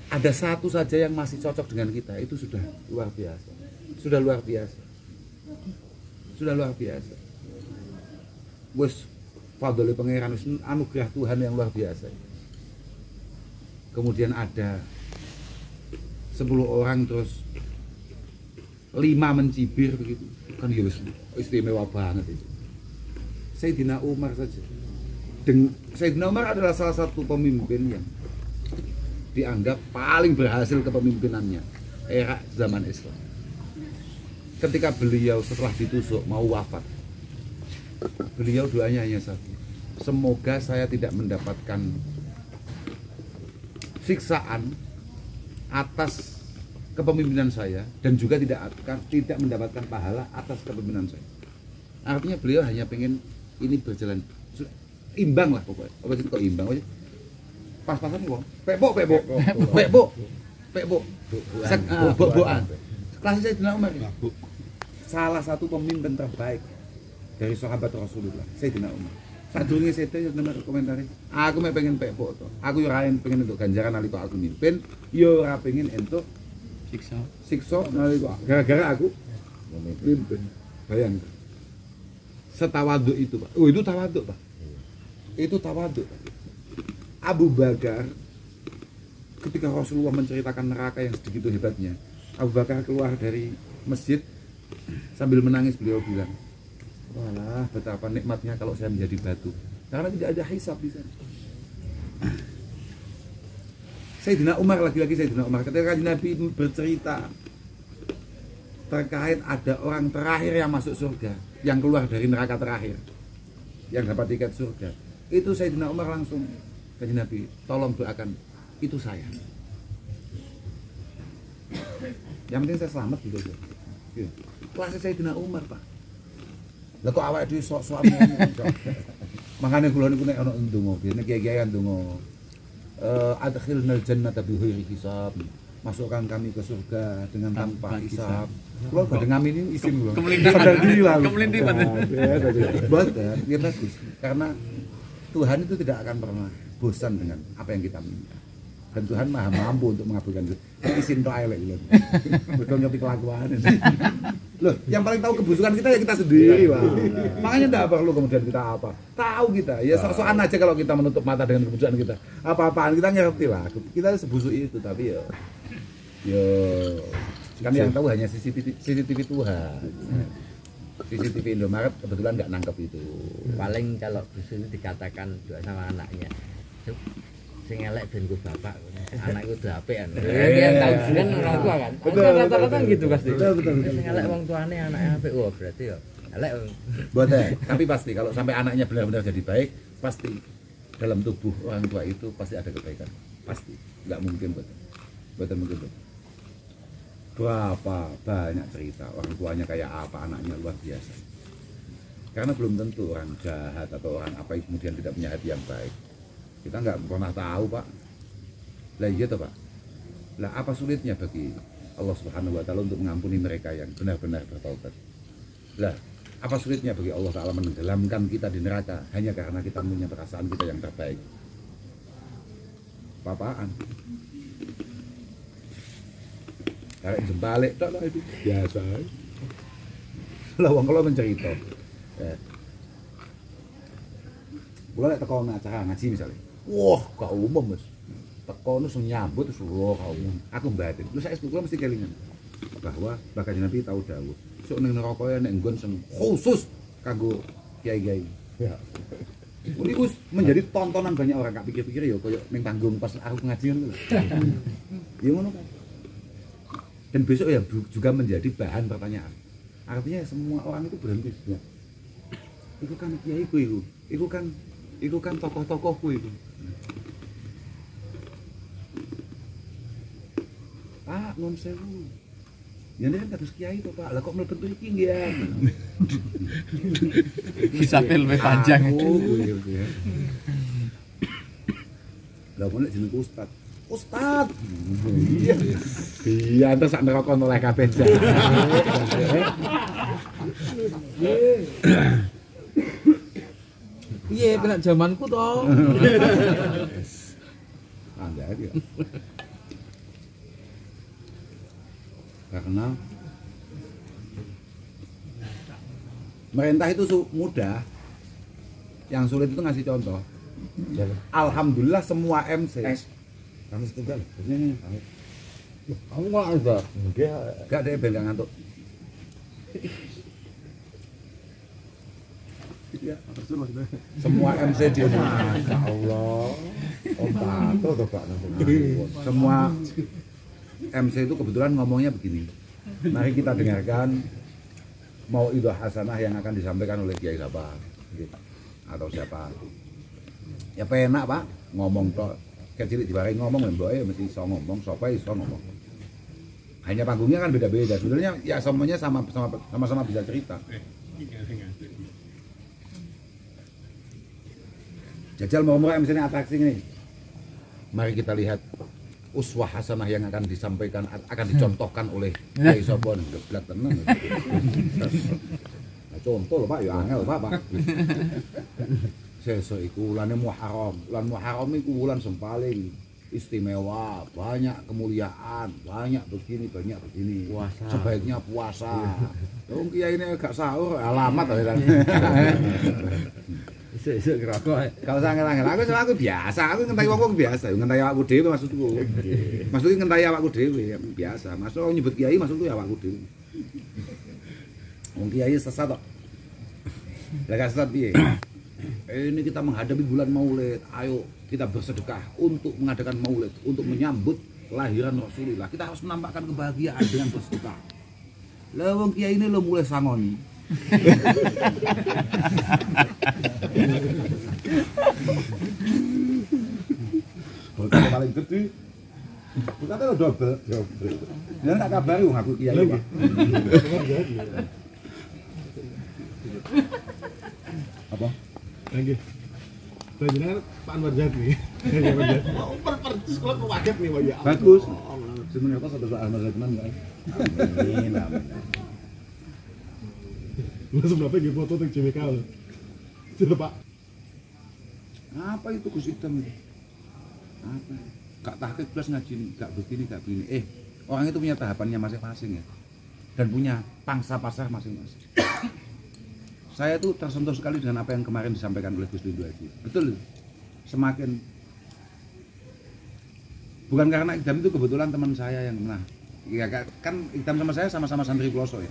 Speaker 1: Ada satu saja yang masih cocok dengan kita, itu sudah luar biasa. Sudah luar biasa. Sudah luar biasa. Wes fadhole pangeran, wis anugerah Tuhan yang luar biasa. Kemudian ada 10 orang terus 5 mencibir begitu. Kan ya istimewa banget itu. Sayyidina Umar saja. Sayyidina Umar adalah salah satu pemimpin yang dianggap paling berhasil kepemimpinannya era zaman Islam. Ketika beliau setelah ditusuk mau wafat, beliau doanya hanya satu, semoga saya tidak mendapatkan siksaan atas kepemimpinan saya dan juga tidak mendapatkan pahala atas kepemimpinan saya. Artinya beliau hanya pengen ini berjalan imbang lah pokoknya. Apa sih kok imbang? Pas-pasan kok. Pekbo. Boan. Kelas saya Sayyidina Umar. Salah satu pemimpin terbaik dari sahabat Rasulullah, Sayyidina Umar. Sadurunge Sayyidina Umar komentari, aku mek pengen pekbo to. Aku yo ora pengen entuk ganjaran nalika aku mimpin, yo ora pengen entuk siksa nalika gara-gara aku mimpin. Bayangkan. Setawaduk itu, Pak. Oh, itu tawaduk, Pak. Itu tawaduk. Abu Bakar ketika Rasulullah menceritakan neraka yang segitu hebatnya, Abu Bakar keluar dari masjid sambil menangis, beliau bilang, walah betapa nikmatnya kalau saya menjadi batu, karena tidak ada hisab di sana. Sayyidina Umar, lagi-lagi Sayyidina Umar ketika Nabi bercerita terkait ada orang terakhir yang masuk surga, yang keluar dari neraka terakhir, yang dapat tiket surga, itu Sayyidina Umar langsung ke Nabi, tolong doakan, itu saya. Yang penting saya selamat gitu aja. Kelasnya Sayyidina Umar, Pak. Lah kok awake dhewe sok-sok makane kula niku nek ana ndonga, nek kiai-kiai ndonga adkhilnal jannata bi ghairi hisab. Masukkan kami ke surga dengan tanpa hisab. Kula badhe ngamini isim kula. Sadar diri lah. Kemelintipan. Betul, ya bagus. Karena Tuhan itu tidak akan pernah bosan dengan apa yang kita minta. Dan Tuhan maha mampu untuk mengabulkan itu. Isin doa elek lho. Betul ngerti kelakuan. Loh, yang paling tahu kebusukan kita ya kita sendiri, Pak. Makanya enggak perlu kemudian kita apa. Tahu kita. Ya sok-sokan aja kalau kita menutup mata dengan kebusukan kita. Apa-apaan kita ngerti lah. Kita sebusuk itu, tapi ya kan yang tahu hanya CCTV Tuhan. CCTV Indomaret kebetulan nggak nangkep itu.
Speaker 2: Paling kalau busuk itu dikatakan juga sama anaknya, sing elek ben ku bapak, anak iku apekan. Ya tahu kan orang tua kan. Rata-rata gitu pasti.
Speaker 1: Betul.
Speaker 2: Sing elek wong tuane anake apik, wah berarti ya elek.
Speaker 1: Boten, tapi pasti kalau sampai anaknya benar-benar jadi baik, pasti dalam tubuh orang tua itu pasti ada kebaikan. Pasti. Enggak mungkin, boten mungkin. Berapa banyak cerita orang tuanya kayak apa, anaknya luar biasa. Karena belum tentu orang jahat atau orang apa kemudian tidak punya hati yang baik. Kita nggak pernah tahu, Pak. Lah iya toh, Pak. Lah apa sulitnya bagi Allah Subhanahu wa taala untuk mengampuni mereka yang benar-benar bertaubat? Lah, apa sulitnya bagi Allah Taala menenggelamkan kita di neraka hanya karena kita punya perasaan kita yang terbaik? Apaan? Tarik jembalik tok lah itu biasa. Lah wong kula mencerita. Kula lek teko acara ngaji misalnya. Wah, gak umum, Mas. Teko nu sing nyambut terus gak umum. Aku mbatin. Terus saiki kula mesti kelingan bahwa bakal Nabi tahu dawuh. Sok ning neraka nek nggon sing khusus kanggo kiai-kiai. Ya. Ini menjadi tontonan banyak orang, gak pikir-pikir ya koyo ning panggung pas aku ngaji ngono lho. Ya ngono kan. Dan besok ya juga menjadi bahan pertanyaan. Artinya semua orang itu berhenti ya. Iku kan kiaiku iku. Iku kan tokoh-tokohku iku. Pak, nun sewu. Ya kan kados kiai to, Pak. Lah kok mlebet iki nggih ya.
Speaker 8: Bisa lebih panjang.
Speaker 1: Lah kok nek jenengku Ustaz. Ustaz. Iya. Iya, entar sak neraka oleh kabeh jahat.
Speaker 2: Piye penak jamanku to?
Speaker 1: Anda ya. Karena merintah itu mudah, yang sulit itu ngasih contoh. Alhamdulillah semua MC. Kamu setunggal. Ini. Kamu nggak ada? Enggak ada bel ngantuk. Semua MC di Masya Allah. Tato tuh Pak. Semua MC itu kebetulan ngomongnya begini. Mari kita dengarkan mauidhah hasanah yang akan disampaikan oleh Kiai siapa atau siapa. Ya penak Pak, ngomong toh. Kecil dibarengi ngomong mbok mesti iso ngomong, sapa iso ngomong. Hanya panggungnya kan beda-beda. Sebenarnya ya semuanya sama-sama bisa cerita. Jajal mau MC ini atraksi ini. Mari kita lihat uswah hasanah yang akan disampaikan, akan dicontohkan oleh Kiai Sobon. Geblat tenan. Nah, contoh lho Pak, ya angel Pak. Sesuk iku ulane Muharram. Bulan Muharram iku wulan sing paling istimewa, banyak kemuliaan, banyak begini. Puasa. Sebaiknya puasa. Wong kiai ini gak sahur, alamat ta. Isuk kerokok. Kalau angel-angel aku biasa, aku ngenteni wong biasa, ngenteni awakku dhewe maksudku. Maksudku ngenteni awakku dhewe biasa. Masuk nyebut kiai maksudku ya awakku dhewe. Wong kiai sesat kok. Lah gak sesat piye? Ini kita menghadapi bulan Maulid. Ayo kita bersedekah untuk mengadakan Maulid, untuk menyambut kelahiran Rasulullah. Kita harus menampakkan kebahagiaan dengan bersedekah. Lah wong kiai ini lo mulai sangoni. Bukan paling gede. Bukan lo double. Jangan tak kabari wong aku kiai Pak. Apa?
Speaker 3: Nggih. Panjenengan Pak Anwar Jatni. Oh, persis kalau kewaget nih, Pak ya.
Speaker 1: Bagus. Sebenarnya kok satu Anwar Jatni enggak? Amin.
Speaker 3: Langsung berapa nggih foto teng JWK lho. Coba Pak.
Speaker 1: Apa itu Gus Hitam? Apa? Gak tahqiq plus ngaji gak begini. Orang itu punya tahapannya masing-masing ya. Dan punya pangsa pasar masing-masing. Saya tuh tersentuh sekali dengan apa yang kemarin disampaikan oleh Gus Lindu Haji. Betul. Semakin bukan karena Idam itu kebetulan teman saya yang ya kan Idam sama saya sama-sama santri Ploso ya.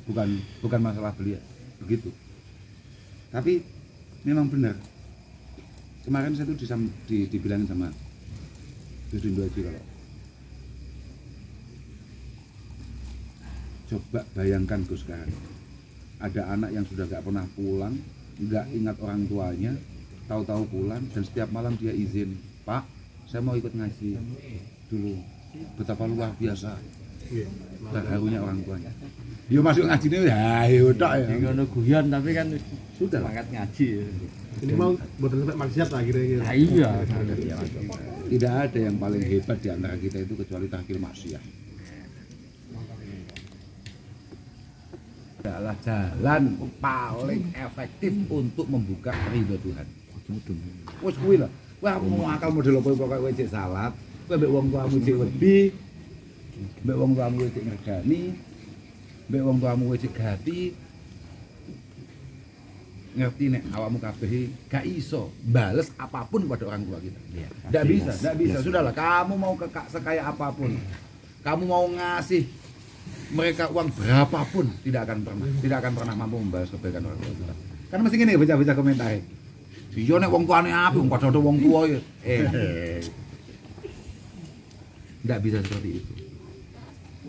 Speaker 1: Bukan masalah beliau begitu. Tapi memang benar. Kemarin saya tuh dibilangin sama Gus Dindo Haji kalau coba bayangkan Gus sekarang ada anak yang sudah gak pernah pulang, nggak ingat orang tuanya, tahu-tahu pulang dan setiap malam dia izin, Pak, saya mau ikut ngaji dulu. Betapa luar biasa terharunya orang tuanya. Dia masuk ngaji ini, ayo tak ya.
Speaker 2: Ngono guyon tapi kan
Speaker 1: Sudah
Speaker 2: semangat ngaji.
Speaker 3: Ini mau buatan sampai maksiat lah kira-kira.
Speaker 2: Nah, iya.
Speaker 1: Tidak ada yang paling hebat di antara kita itu kecuali tahkir maksiat. Adalah jalan paling efektif untuk membuka ridho Tuhan. Wes kuwi lah. Wah, mau akal model apa pokoke kowe cek salat, kowe mbek wong tuamu cek wedi, mbek wong tuamu cek ngregani, mbek wong tuamu cek gati. Ngerti nek awakmu kabeh gak iso bales apapun kepada orang tua kita. Enggak bisa, enggak bisa. Sudahlah, kamu mau sekaya apapun. Kamu mau ngasih mereka uang berapapun tidak akan pernah mampu membalas kebaikan orang tua kita. Kan mesti ngene baca-baca komentar. Iya nek wong tuane apik wong padha wong tua ya. Enggak bisa seperti itu.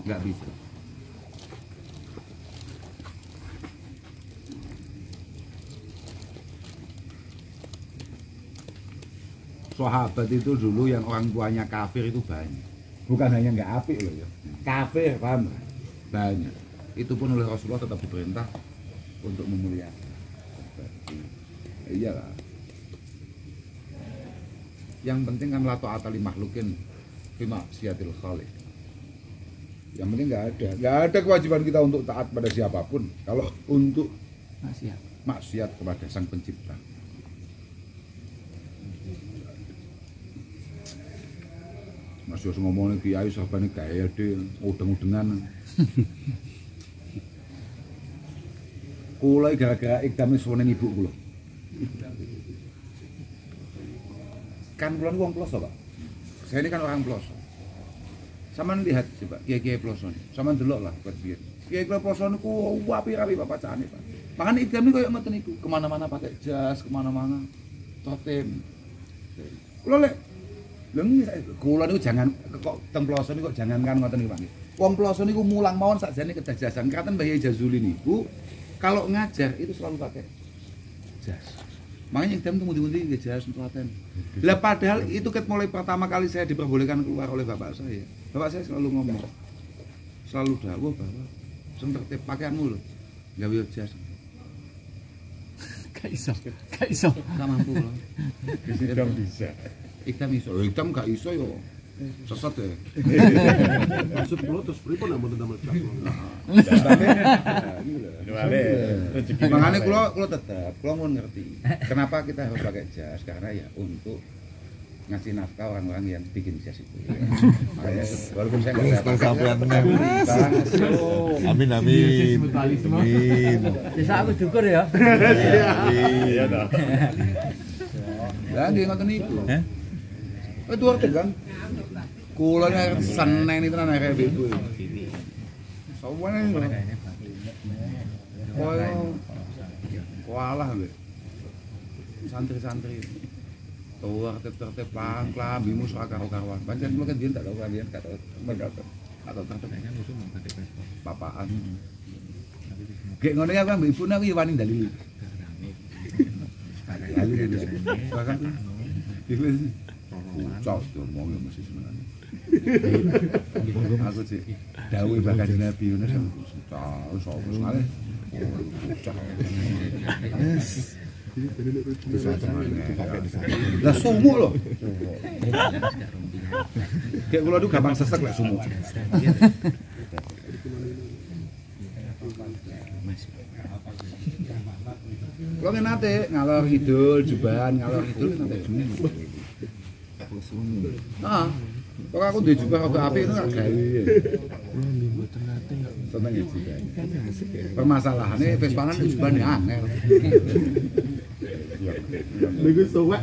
Speaker 1: Enggak bisa. Sahabat itu dulu yang orang tuanya kafir itu banyak. Bukan hanya nggak apik loh ya. Kafir, paham? Banyak. Itu pun oleh Rasulullah tetap diperintah untuk memuliakan. Iyalah. Yang penting kan la ta'ata li makhlukin fi ma'siyatil khaliq. Yang penting nggak ada kewajiban kita untuk taat pada siapapun kalau untuk maksiat kepada Sang Pencipta. Masih harus ngomongin kiai sahabane kaya deh, udeng-udengan. Kula gara-gara ikdame suwene ibu kula. Kan kula wong ploso, Pak. Saya ini kan orang ploso. Saman lihat coba kiai-kiai ploso. Saman delok lah buat biyen. Kiai ploso niku api-api Pak pacane, Pak. Makane ikdame koyo ngoten niku, kemana-mana pakai jas, kemana-mana totem. Kula lek kula niku jangan kok teng ploso niku kok jangankan ngoten niku Pak. Wong ploso niku mulang mawon sakjane kedajasan. Katen Mbah Yai Jazuli niku kalau ngajar itu selalu pakai jas. Makanya ikdam temu-temu nggih jas telaten. Lah padahal itu ket mulai pertama kali saya diperbolehkan keluar oleh bapak saya. Bapak saya selalu ngomong. Selalu dawuh bahwa sing tertib pakaianmu lho. Gawe jas.
Speaker 8: Gak iso.
Speaker 1: Gak mampu lho.
Speaker 4: Ikdam bisa.
Speaker 1: Ikdam iso. Ikdam gak iso yo. Sesat ya.
Speaker 3: Maksud kula terus pripun nek mboten damel jas.
Speaker 1: Makanya kula tetap mau ngerti kenapa kita harus pakai jas, karena ya untuk ngasih nafkah orang-orang yang bikin jas itu. Makanya walaupun saya nggak dapat
Speaker 5: sampean amin amin.
Speaker 2: Bisa aku syukur ya.
Speaker 5: Iya toh.
Speaker 1: Lah nggih ngoten niku. Itu arti kan. Kula nek seneng itu nang arek ibu. Sawane. Walah lho. Santri-santri. Tuwar tetep pang klambimu sak karo-karoan. Pancen kula kan biyen tak tahu kalian kata mendapat. Atau tetep papaan. Gek ngono ya kan ibune aku ya wani dalil. Bahkan iku cocok tuh mau mesti sebenarnya. Aku sih dawuh bahkan Nabi Yunus tahu soal sekali. Lah sumuk loh. Kayak kula tuh gampang sesek lek sumuk. Kula nate ngalor idul jubahan ngalor idul nate. Kok aku duwe jubah kok apik itu gak gawe. Seneng juga. Permasalahannya Vespanan jubahane angel.
Speaker 3: Niku suwek